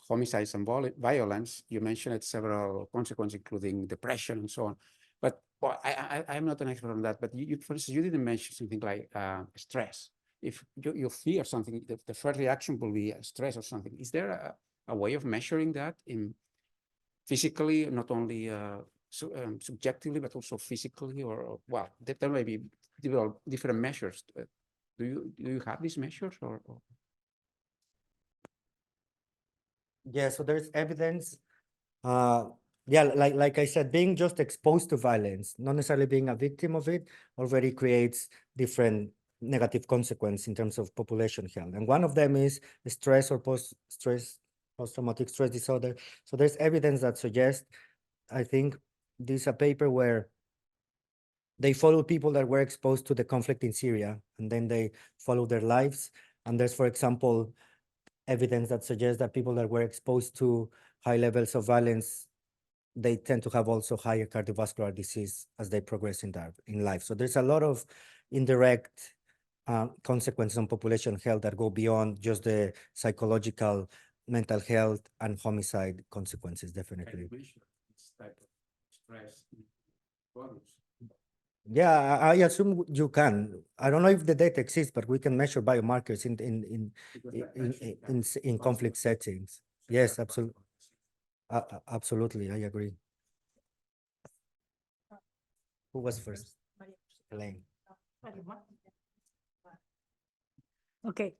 homicides and violence, you mentioned several consequences, including depression and so on. But well, I'm not an expert on that. But for instance, you didn't mention something like stress. If you fear something, the first reaction will be stress or something. Is there a way of measuring that in physically, not only subjectively, but also physically? Or well, there may be different measures. Do you have these measures or? Yeah, so there's evidence Yeah, like I said, being just exposed to violence, not necessarily being a victim of it, already creates different negative consequences in terms of population health. And one of them is stress or post-traumatic stress disorder. So there's evidence that suggests, I think there's a paper where they follow people that were exposed to the conflict in Syria, and then they follow their lives. And there's, for example, evidence that suggests that people that were exposed to high levels of violence, they tend to have also higher cardiovascular disease as they progress in life. So there's a lot of indirect consequences on population health that go beyond just the psychological, mental health, and homicide consequences, definitely. This type of stress bonus. Yeah, I assume you can. I don't know if the data exists, but we can measure biomarkers in conflict settings. Yes, absolutely. Absolutely, I agree. Who was first? Elaine. Okay,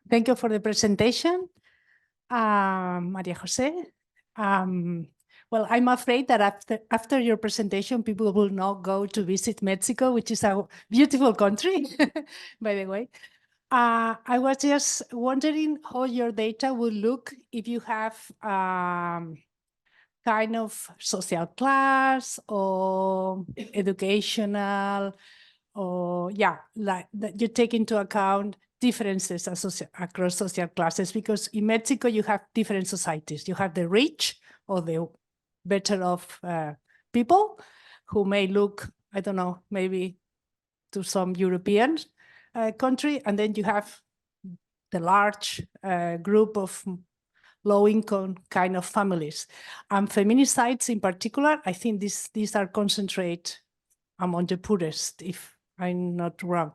thank you for the presentation, Maria Jose. Well, I'm afraid that after your presentation, people will not go to visit Mexico, which is a beautiful country, by the way. I was just wondering how your data will look if you have kind of social class or educational, or yeah, like that you take into account differences across social classes, because in Mexico you have different societies. You have the rich or the better off people who may look, I don't know, maybe to some European country, and then you have the large group of low-income kind of families. And feminicides in particular, I think these are concentrated among the poorest, if I'm not wrong.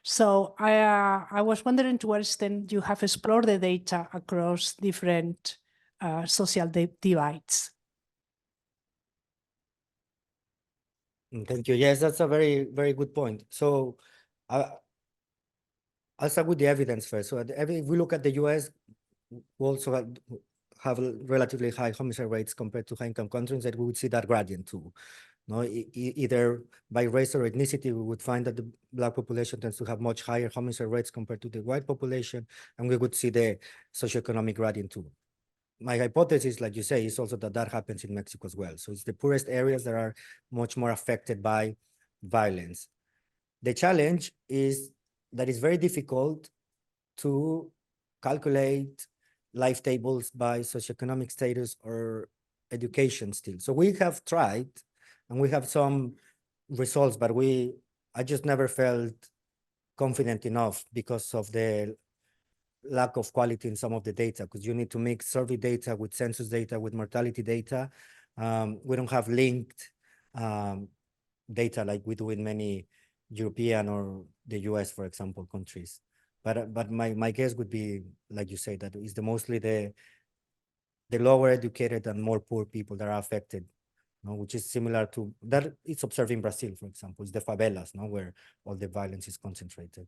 So I was wondering to what extent you have explored the data across different social divides. Thank you. Yes, that's a very, very good point. So I'll start with the evidence first. So if we look at the US, we also have relatively high homicide rates compared to high-income countries, that we would see that gradient too. No, either by race or ethnicity, we would find that the Black population tends to have much higher homicide rates compared to the white population, and we would see the socioeconomic gradient too. My hypothesis, like you say, is also that happens in Mexico as well. So it's the poorest areas that are much more affected by violence. The challenge is that it's very difficult to calculate life tables by socioeconomic status or education still. So we have tried, and we have some results, but I just never felt confident enough because of the lack of quality in some of the data, because you need to mix survey data with census data, with mortality data. We don't have linked data like we do in many European or the US, for example, countries. But my guess would be, like you say, that is mostly the lower educated and more poor people that are affected, which is similar to that. It's observed in Brazil, for example. It's the favelas, where all the violence is concentrated.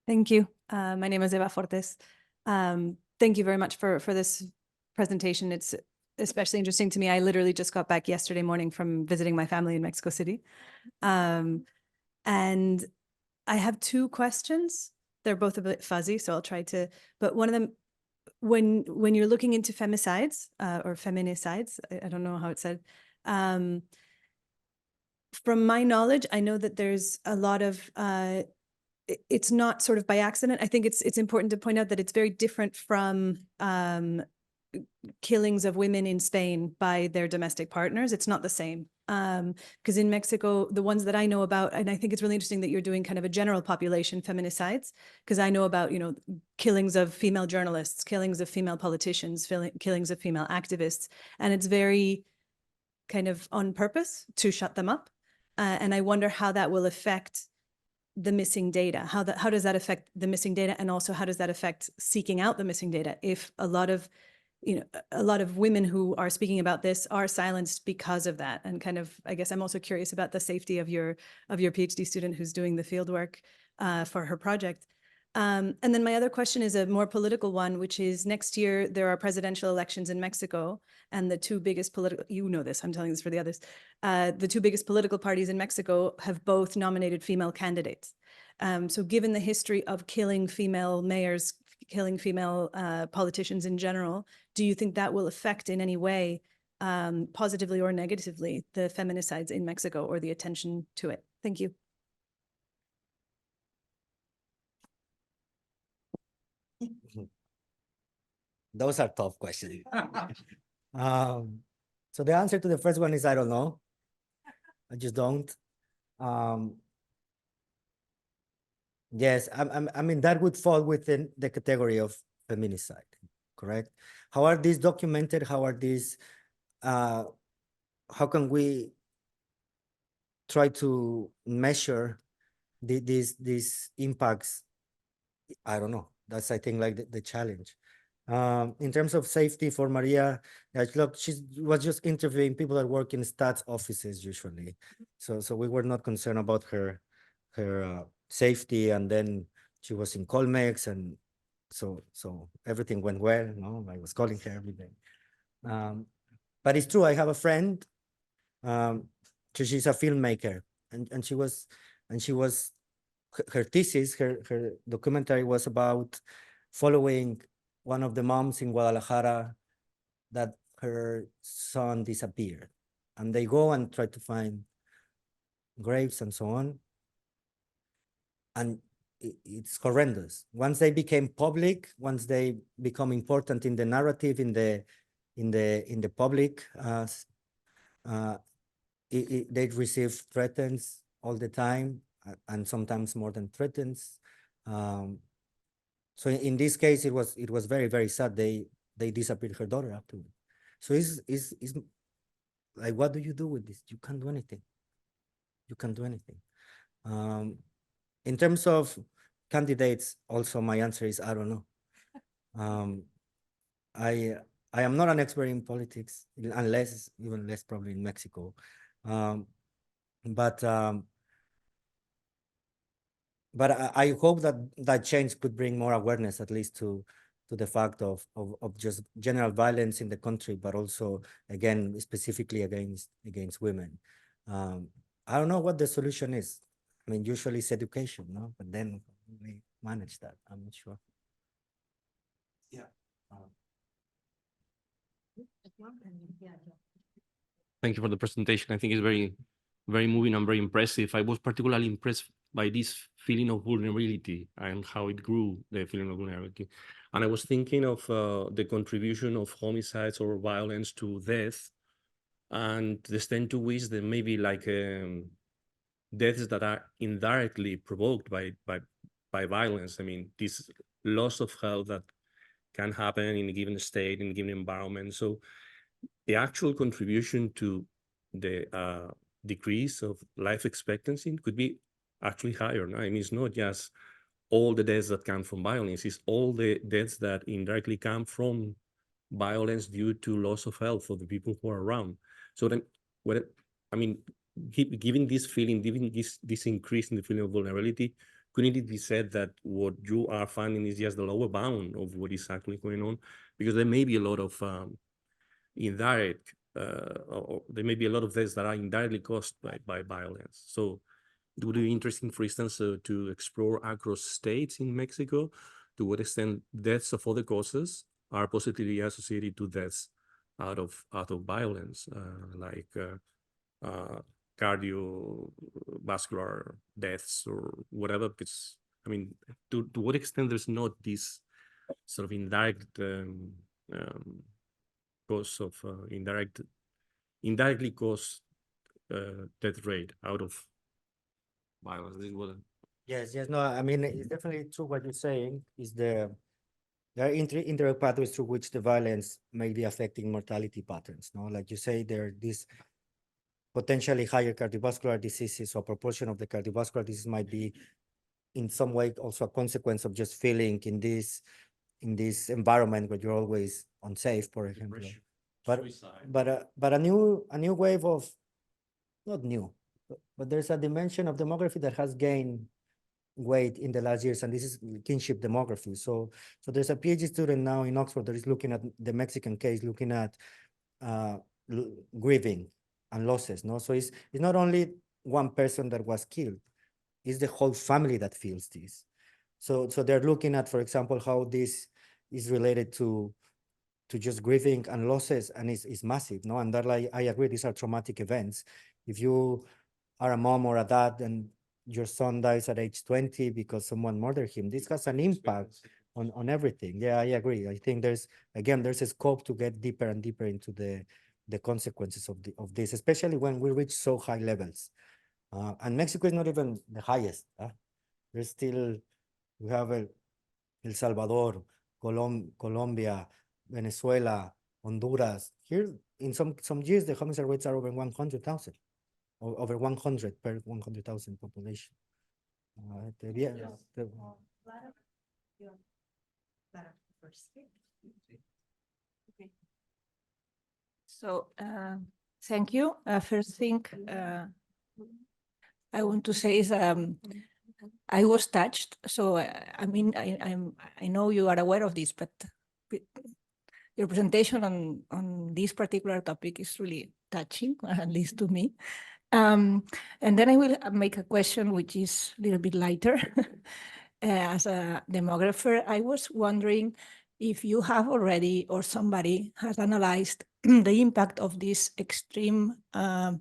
Thank you. My name is Eva Fortes. Thank you very much for this presentation. It's especially interesting to me. I literally just got back yesterday morning from visiting my family in Mexico City. And I have two questions. They're both a bit fuzzy, so I'll try to, but one of them, when you're looking into femicides or feminicides, I don't know how it's said. From my knowledge, I know that there's a lot of, it's not sort of by accident. I think it's important to point out that it's very different from killings of women in Spain by their domestic partners. It's not the same. Because in Mexico, the ones that I know about, and I think it's really interesting that you're doing kind of a general population feminicides, because I know about, killings of female journalists, killings of female politicians, killings of female activists, and it's very kind of on purpose to shut them up. And I wonder how that will affect the missing data. How does that affect the missing data? And also how does that affect seeking out the missing data? If a lot of women who are speaking about this are silenced because of that. And kind of, I guess I'm also curious about the safety of your PhD student who's doing the field work for her project. And then my other question is a more political one, which is next year there are presidential elections in Mexico, and the two biggest political, you know this, I'm telling this for the others, the two biggest political parties in Mexico have both nominated female candidates. So given the history of killing female mayors, killing female politicians in general, do you think that will affect in any way, positively or negatively, the feminicides in Mexico or the attention to it? Thank you. Those are tough questions. So the answer to the first one is I don't know. I just don't. Yes, I mean that would fall within the category of feminicide, correct? How are these documented? How are these? How can we try to measure these impacts? I don't know. That's I think like the challenge. In terms of safety for Maria, look, she was just interviewing people that work in stats offices usually. So we were not concerned about her safety, and then she was in Colmex, and so everything went well. No, I was calling her every day. But it's true, I have a friend. She's a filmmaker, and she was her thesis, her documentary was about following one of the moms in Guadalajara that her son disappeared, and they go and try to find graves and so on. And it's horrendous. Once they became public, once they become important in the narrative, in the public, they receive threats all the time, and sometimes more than threats. So in this case, it was very, very sad. They disappeared her daughter afterward. So it's like, what do you do with this? You can't do anything. You can't do anything. In terms of candidates, also my answer is I don't know. I am not an expert in politics, unless even less probably in Mexico. But I hope that change could bring more awareness, at least to the fact of just general violence in the country, but also again specifically against women. I don't know what the solution is. I mean, usually it's education, no? But then we manage that. I'm not sure. Yeah. Thank you for the presentation. I think it's very, very moving and very impressive. I was particularly impressed by this feeling of vulnerability and how it grew, the feeling of vulnerability. And I was thinking of the contribution of homicides or violence to death, and the extent to which there may be like deaths that are indirectly provoked by violence. I mean, this loss of health that can happen in a given state, in a given environment. So the actual contribution to the decrease of life expectancy could be actually higher. No? I mean, it's not just all the deaths that come from violence, it's all the deaths that indirectly come from violence due to loss of health for the people who are around. So then, I mean, given this feeling, given this increase in the feeling of vulnerability, couldn't it be said that what you are finding is just the lower bound of what is actually going on? Because there may be a lot of indirect, or there may be a lot of deaths that are indirectly caused by violence. So it would be interesting, for instance, to explore across states in Mexico to what extent deaths of other causes are positively associated to deaths out of violence, like cardiovascular deaths or whatever. Because I mean, to what extent there's not this sort of indirect cause of indirectly caused death rate out of violence. This is what Yes, no, I mean, it's definitely true what you're saying. There are indirect pathways through which the violence may be affecting mortality patterns. No, like you say, there are these potentially higher cardiovascular diseases, or proportion of the cardiovascular disease might be in some way also a consequence of just feeling in this environment where you're always unsafe, for example. But a new wave of, not new, but there's a dimension of demography that has gained weight in the last years, and this is kinship demography. So there's a PhD student now in Oxford that is looking at the Mexican case, looking at grieving and losses. No, so it's not only one person that was killed; it's the whole family that feels this. So they're looking at, for example, how this is related to just grieving and losses, and it's massive. No, and that, like, I agree, these are traumatic events. If you are a mom or a dad and your son dies at age 20 because someone murdered him, this has an impact on everything. Yeah, I agree. I think there's a scope to get deeper and deeper into the consequences of this, especially when we reach so high levels. And Mexico is not even the highest. There's still, we have El Salvador, Colombia, Venezuela, Honduras. Here, in some years, the homicide rates are over 100,000. Over 100 per 100,000 population. So, thank you. First thing I want to say is I was touched. So, I mean, I know you are aware of this, but your presentation on this particular topic is really touching, at least to me. And then I will make a question which is a little bit lighter. As a demographer, I was wondering if you have already, or somebody has analyzed the impact of these extreme high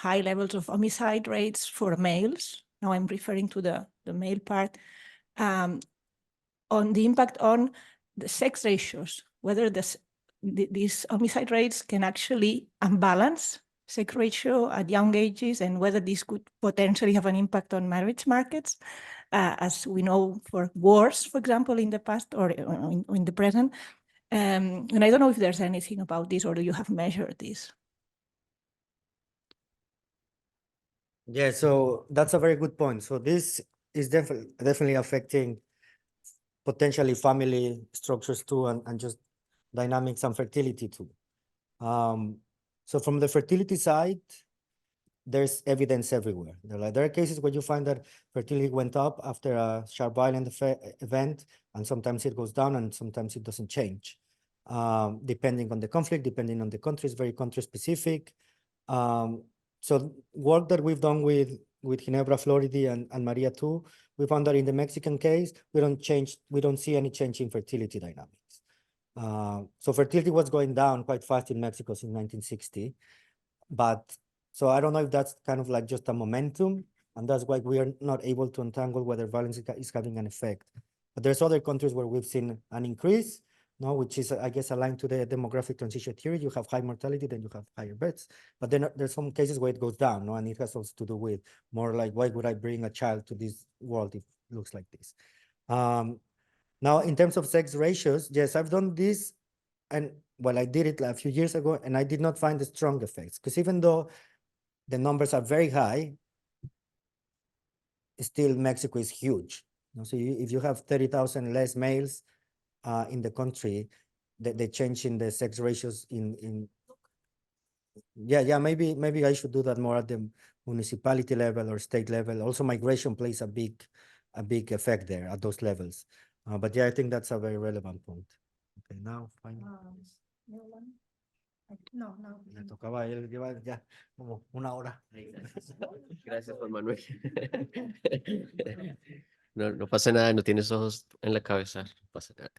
levels of homicide rates for males. Now I'm referring to the male part, on the impact on the sex ratios, whether these homicide rates can actually unbalance sex ratio at young ages, and whether this could potentially have an impact on marriage markets, as we know for wars, for example, in the past or in the present. And I don't know if there's anything about this, or do you have measured this? Yeah, so that's a very good point. So this is definitely affecting potentially family structures too, and just dynamics and fertility too. So from the fertility side, there's evidence everywhere. There are cases where you find that fertility went up after a sharp violent event, and sometimes it goes down, and sometimes it doesn't change, depending on the conflict, depending on the country. It's very country specific. So work that we've done with Ginebra, Florida, and Maria too, we found that in the Mexican case, we don't see any change in fertility dynamics. So fertility was going down quite fast in Mexico since 1960, but so I don't know if that's kind of like just a momentum, and that's why we are not able to untangle whether violence is having an effect. But there's other countries where we've seen an increase, no, which is, I guess, aligned to the demographic transition theory. You have high mortality, then you have higher births. But then there's some cases where it goes down, no, and it has also to do with more like, why would I bring a child to this world if it looks like this? Now, in terms of sex ratios, yes, I've done this, and well, I did it a few years ago, and I did not find the strong effects, because even though the numbers are very high, still Mexico is huge. So if you have 30,000 less males in the country, the change in the sex ratios maybe I should do that more at the municipality level or state level. Also, migration plays a big effect there at those levels. But yeah, I think that's a very relevant point. Okay, now finally. No. Le tocaba a él llevar ya como una hora. Gracias, Juan Manuel. No pasa nada, no tienes ojos en la cabeza. No pasa nada.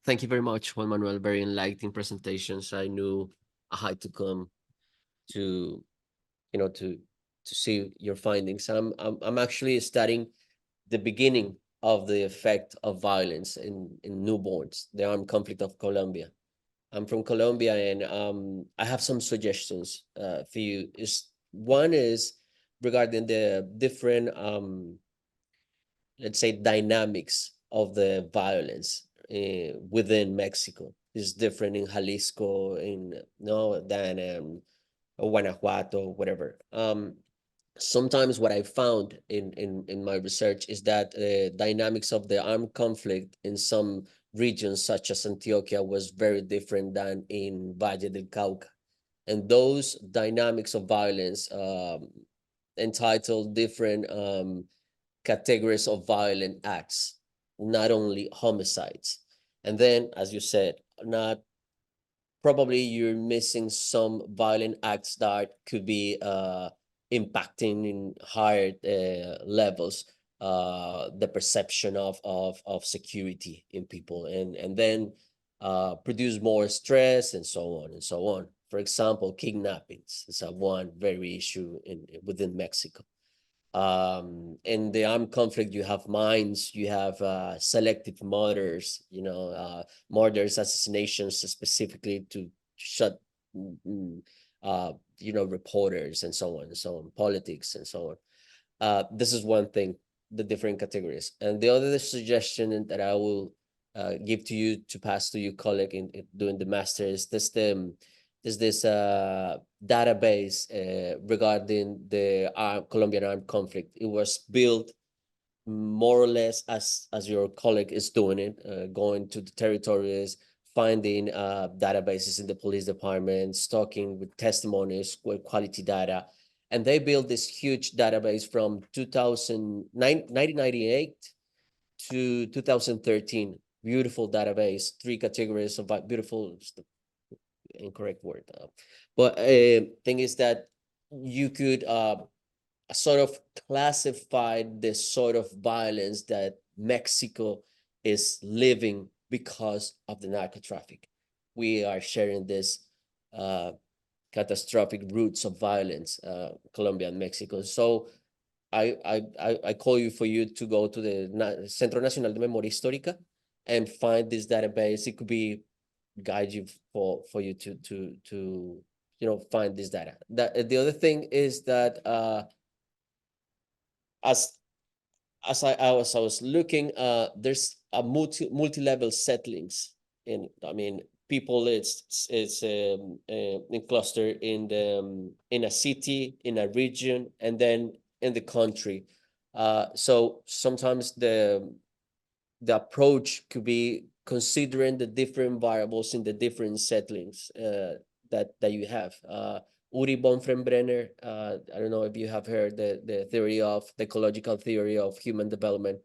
Thank you very much, Juan Manuel. Very enlightening presentations. I knew I had to come to see your findings. I'm actually studying the beginning of the effect of violence in newborns, the armed conflict of Colombia. I'm from Colombia, and I have some suggestions for you. One is regarding the different, let's say, dynamics of the violence within Mexico. It's different in Jalisco, than Guanajuato, whatever. Sometimes what I found in my research is that dynamics of the armed conflict in some regions such as Antioquia was very different than in Valle del Cauca. And those dynamics of violence entitled different categories of violent acts, not only homicides. And then, as you said, not probably you're missing some violent acts that could be impacting in higher levels the perception of security in people, and then produce more stress and so on and so on. For example, kidnappings is one very issue within Mexico. In the armed conflict, you have mines, you have selective murders, murders, assassinations specifically to shut, reporters and so on and so on, politics and so on. This is one thing, the different categories. And the other suggestion that I will give to you to pass to your colleague in doing the master is this database regarding the Colombian armed conflict. It was built more or less as your colleague is doing it, going to the territories, finding databases in the police departments, talking with testimonies, with quality data. And they built this huge database from 1998 to 2013. Beautiful database, 3 categories of beautiful, incorrect word. But thing is that you could sort of classify the sort of violence that Mexico is living because of the narco traffic. We are sharing this catastrophic roots of violence, Colombia and Mexico. So I call you for you to go to the Centro Nacional de Memoria Histórica and find this database. It could be guide you for you to find this data. The other thing is that as I was looking, there's a multi-level settlings in. I mean, people it's in cluster in a city, in a region, and then in the country. So sometimes the approach could be considering the different variables in the different settlings that you have. Uri Bonfrenbrenner, I don't know if you have heard the theory of the ecological theory of human development,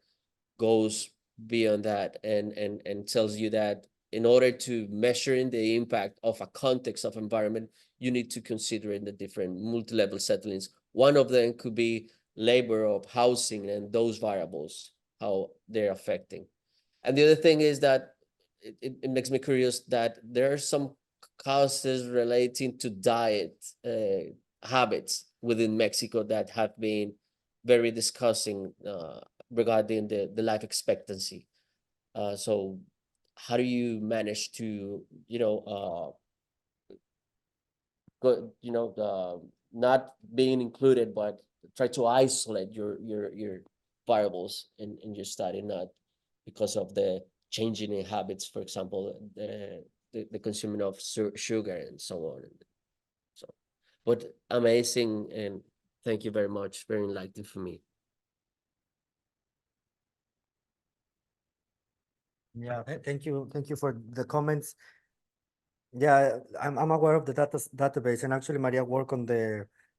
goes beyond that and tells you that in order to measure in the impact of a context of environment, you need to consider in the different multi-level settlings. One of them could be labor of housing and those variables, how they're affecting. And the other thing is that it makes me curious that there are some causes relating to diet habits within Mexico that have been very discussing regarding the life expectancy. So how do you manage to, not being included, but try to isolate your variables in your study, not because of the changing in habits, for example, the consuming of sugar and so on. So, but amazing, and thank you very much. Very enlightening for me. Yeah, thank you for the comments. Yeah, I'm aware of the database, and actually Maria worked on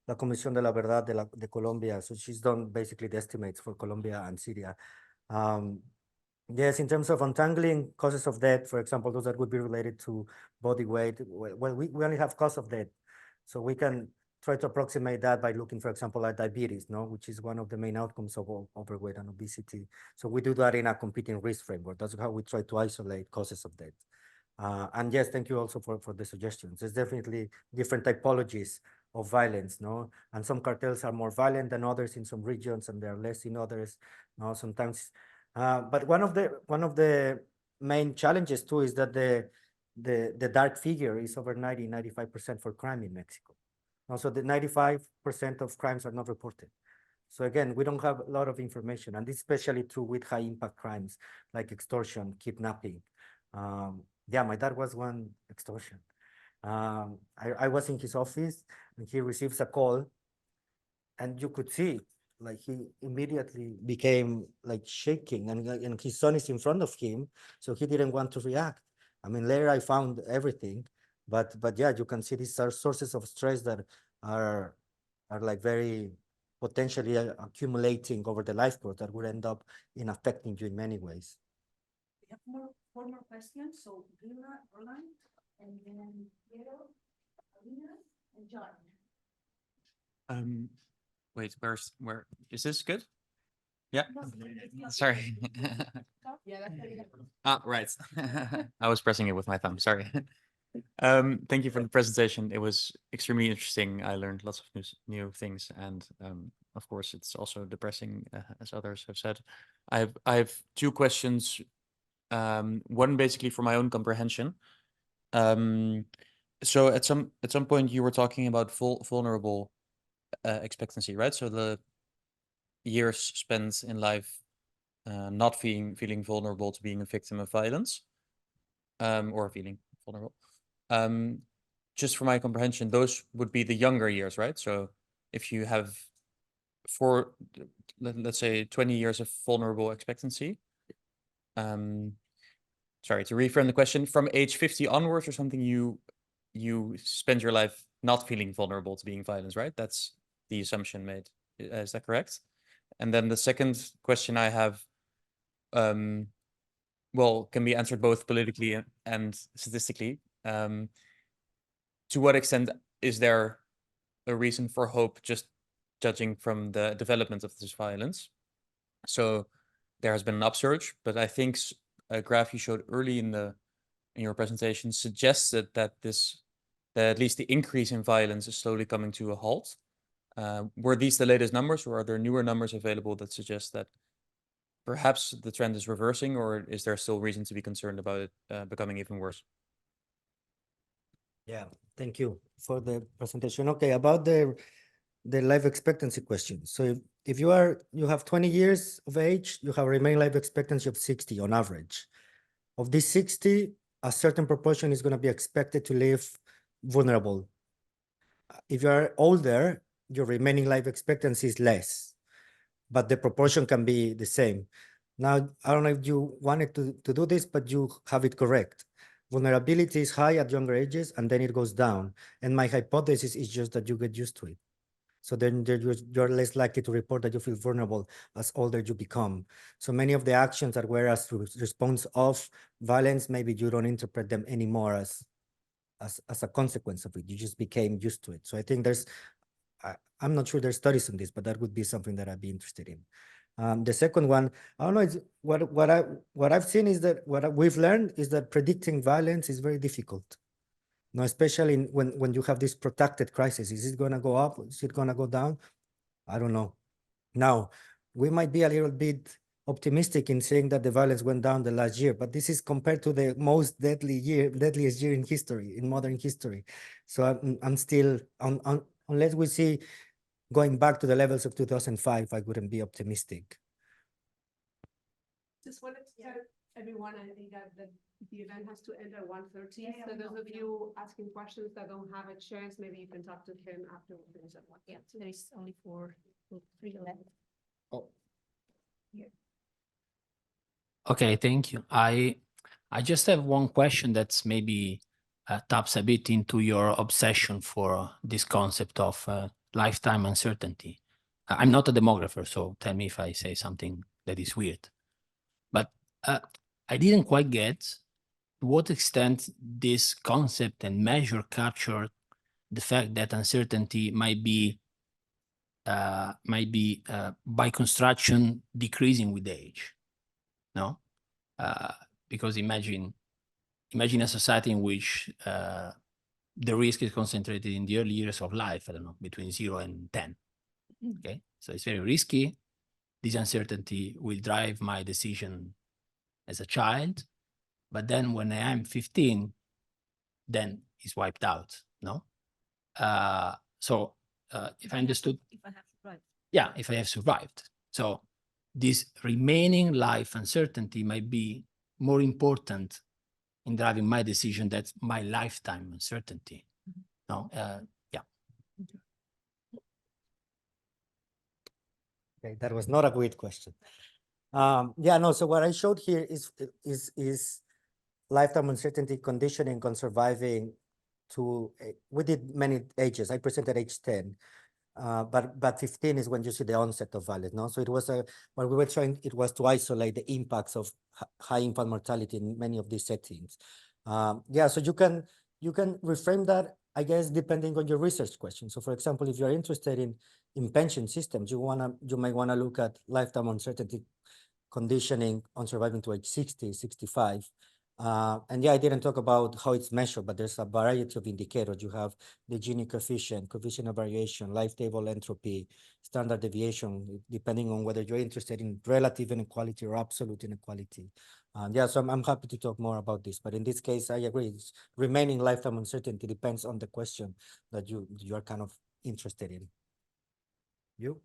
la Comisión de la Verdad de Colombia, so she's done basically the estimates for Colombia and Syria. Yes, in terms of untangling causes of death, for example, those that would be related to body weight, well, we only have cause of death, so we can try to approximate that by looking, for example, at diabetes, which is one of the main outcomes of overweight and obesity. So we do that in a competing risk framework. That's how we try to isolate causes of death. And yes, thank you also for the suggestions. There's definitely different typologies of violence, and some cartels are more violent than others in some regions, and they're less in others. Sometimes, but one of the main challenges too is that the dark figure is over 95% for crime in Mexico. Also, the 95% of crimes are not reported. So again, we don't have a lot of information, and this is especially true with high impact crimes like extortion, kidnapping. Yeah, my dad was one extortion. I was in his office and he receives a call, and you could see like he immediately became like shaking, and his son is in front of him, so he didn't want to react. I mean, later I found everything, but yeah, you can see these are sources of stress that are like very potentially accumulating over the life course that would end up in affecting you in many ways. We have four more questions. So Roland, and then Piero, Alina, and John. Wait, where is this good? Yeah. Sorry. Ah, right. I was pressing it with my thumb. Sorry. Thank you for the presentation. It was extremely interesting. I learned lots of new things, and of course, it's also depressing, as others have said. I have two questions. One basically for my own comprehension. So at some point you were talking about vulnerable expectancy, right? So the years spent in life not feeling vulnerable to being a victim of violence, or feeling vulnerable. Just for my comprehension, those would be the younger years, right? So if you have let's say 20 years of vulnerable expectancy, sorry, to reframe the question, from age 50 onwards or something, you spend your life not feeling vulnerable to being violent, right? That's the assumption made. Is that correct? And then the second question I have, well, can be answered both politically and statistically. To what extent is there a reason for hope, just judging from the development of this violence? So there has been an upsurge, but I think a graph you showed early in your presentation suggested that at least the increase in violence is slowly coming to a halt. Were these the latest numbers, or are there newer numbers available that suggest that perhaps the trend is reversing, or is there still reason to be concerned about it becoming even worse? Yeah, thank you for the presentation. Okay, about the life expectancy question. So if you have 20 years of age, you have a remaining life expectancy of 60 on average. Of these 60, a certain proportion is going to be expected to live vulnerable. If you are older, your remaining life expectancy is less, but the proportion can be the same. Now, I don't know if you wanted to do this, but you have it correct. Vulnerability is high at younger ages, and then it goes down. And my hypothesis is just that you get used to it. So then you're less likely to report that you feel vulnerable as older you become. So many of the actions that were as response of violence, maybe you don't interpret them anymore as a consequence of it. You just became used to it. So I think I'm not sure there's studies on this, but that would be something that I'd be interested in. The second one, I don't know, it's what I've seen is that what we've learned is that predicting violence is very difficult. No, especially when you have this protracted crisis. Is it going to go up? Is it going to go down? I don't know. Now, we might be a little bit optimistic in saying that the violence went down the last year, but this is compared to the most deadliest year in history, in modern history. So I'm still, unless we see going back to the levels of 2005, I wouldn't be optimistic. Just wanted to tell everyone, I think that the event has to end at 1:30. So those of you asking questions that don't have a chance, maybe you can talk to him after we finish at 1. Yeah, so there is only 3 left. Oh. Here. Okay, thank you. I just have one question that's maybe taps a bit into your obsession for this concept of lifetime uncertainty. I'm not a demographer, so tell me if I say something that is weird. But I didn't quite get to what extent this concept and measure captured the fact that uncertainty might be by construction decreasing with age. No, because imagine a society in which the risk is concentrated in the early years of life. I don't know, between 0 and 10. Okay, so it's very risky. This uncertainty will drive my decision as a child, but then when I am 15, then it's wiped out. No, so if I understood, If I have survived. Yeah, if I have survived. So this remaining life uncertainty might be more important in driving my decision than my lifetime uncertainty. No, yeah. Okay, that was not a great question. Yeah, no. So what I showed here is lifetime uncertainty conditioning on surviving to. We did many ages. I presented age 10. but 15 is when you see the onset of violence, no? So it was what we were trying, it was to isolate the impacts of high infant mortality in many of these settings. Yeah, so you can reframe that, I guess, depending on your research question. So for example, if you're interested in pension systems, you may wanna look at lifetime uncertainty conditioning on surviving to age 60, 65. And yeah, I didn't talk about how it's measured, but there's a variety of indicators. You have the Gini coefficient, coefficient of variation, life table entropy, standard deviation, depending on whether you're interested in relative inequality or absolute inequality. Yeah, so I'm happy to talk more about this, but in this case, I agree. Remaining lifetime uncertainty depends on the question that you are kind of interested in. You?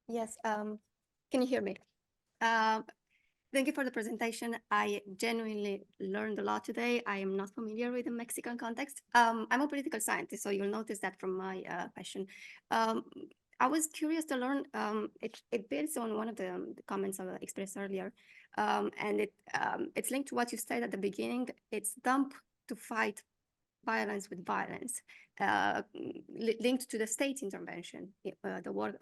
Yes, can you hear me? Thank you for the presentation. I genuinely learned a lot today. I am not familiar with the Mexican context. I'm a political scientist, so you'll notice that from my question. I was curious to learn, it builds on one of the comments I expressed earlier, and it's linked to what you said at the beginning. It's dumb to fight violence with violence, linked to the state intervention, the war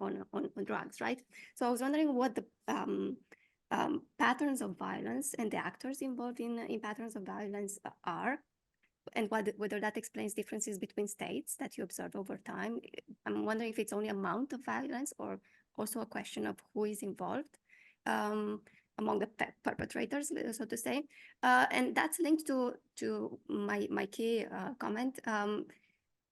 on drugs, right? So I was wondering what the patterns of violence and the actors involved in patterns of violence are, and whether that explains differences between states that you observe over time. I'm wondering if it's only amount of violence or also a question of who is involved among the perpetrators, so to say. And that's linked to my key comment.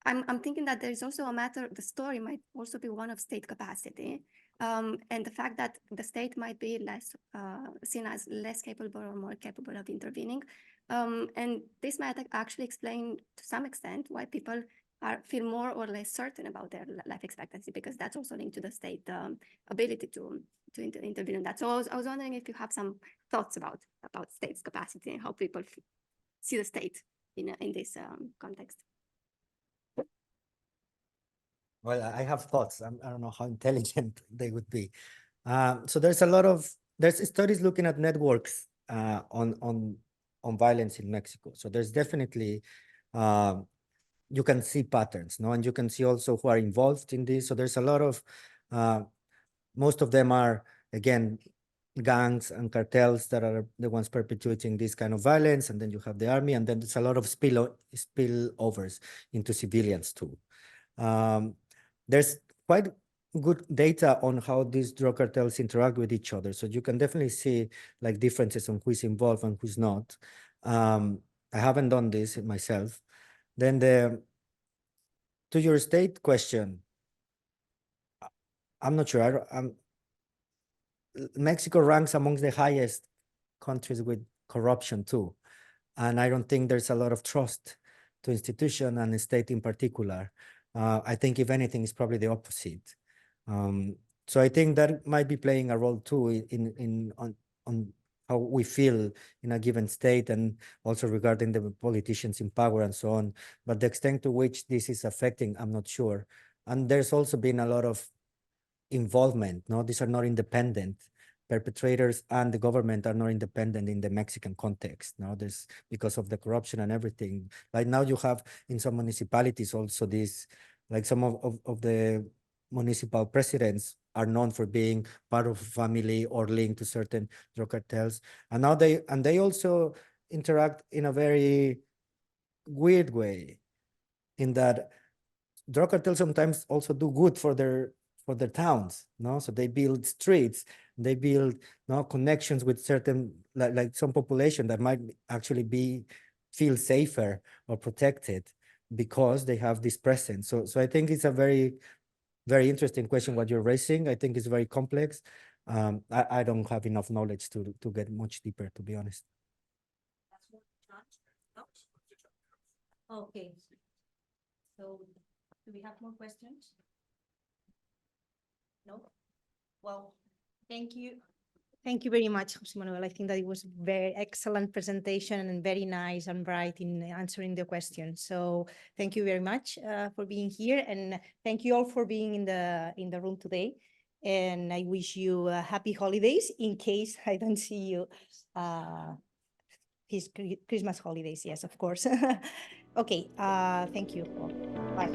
I'm thinking that there's also a matter, the story might also be one of state capacity, and the fact that the state might be less seen as less capable or more capable of intervening. And this might actually explain to some extent why people feel more or less certain about their life expectancy, because that's also linked to the state ability to intervene in that. So I was wondering if you have some thoughts about state's capacity and how people see the state in this context. Well, I have thoughts. I don't know how intelligent they would be. So there's studies looking at networks on violence in Mexico. So there's definitely you can see patterns, no, and you can see also who are involved in this. So there's a lot of most of them are, again, gangs and cartels that are the ones perpetuating this kind of violence, and then you have the army, and then there's a lot of spillovers into civilians too. There's quite good data on how these drug cartels interact with each other. So you can definitely see like differences on who's involved and who's not. I haven't done this myself. Then to your state question, I'm not sure. Mexico ranks amongst the highest countries with corruption too. And I don't think there's a lot of trust to institution and the state in particular. I think if anything, it's probably the opposite. So I think that might be playing a role too on how we feel in a given state, and also regarding the politicians in power and so on. But the extent to which this is affecting, I'm not sure. And there's also been a lot of involvement. No, these are not independent. Perpetrators and the government are not independent in the Mexican context. No, there's because of the corruption and everything. Like now you have in some municipalities also this, like some of the municipal presidents are known for being part of a family or linked to certain drug cartels. And now they also interact in a very weird way, in that drug cartels sometimes also do good for their towns, no? So they build streets, they build connections with certain, like some population that might actually feel safer or protected because they have this presence. So I think it's a very, very interesting question what you're raising. I think it's very complex. I don't have enough knowledge to get much deeper, to be honest. Okay. So do we have more questions? No? Well, thank you. Thank you very much, José Manuel. I think that it was a very excellent presentation and very nice and bright in answering the questions. So thank you very much for being here, and thank you all for being in the room today. And I wish you happy holidays in case I don't see you. His Christmas holidays, yes, of course. Okay, thank you. Bye.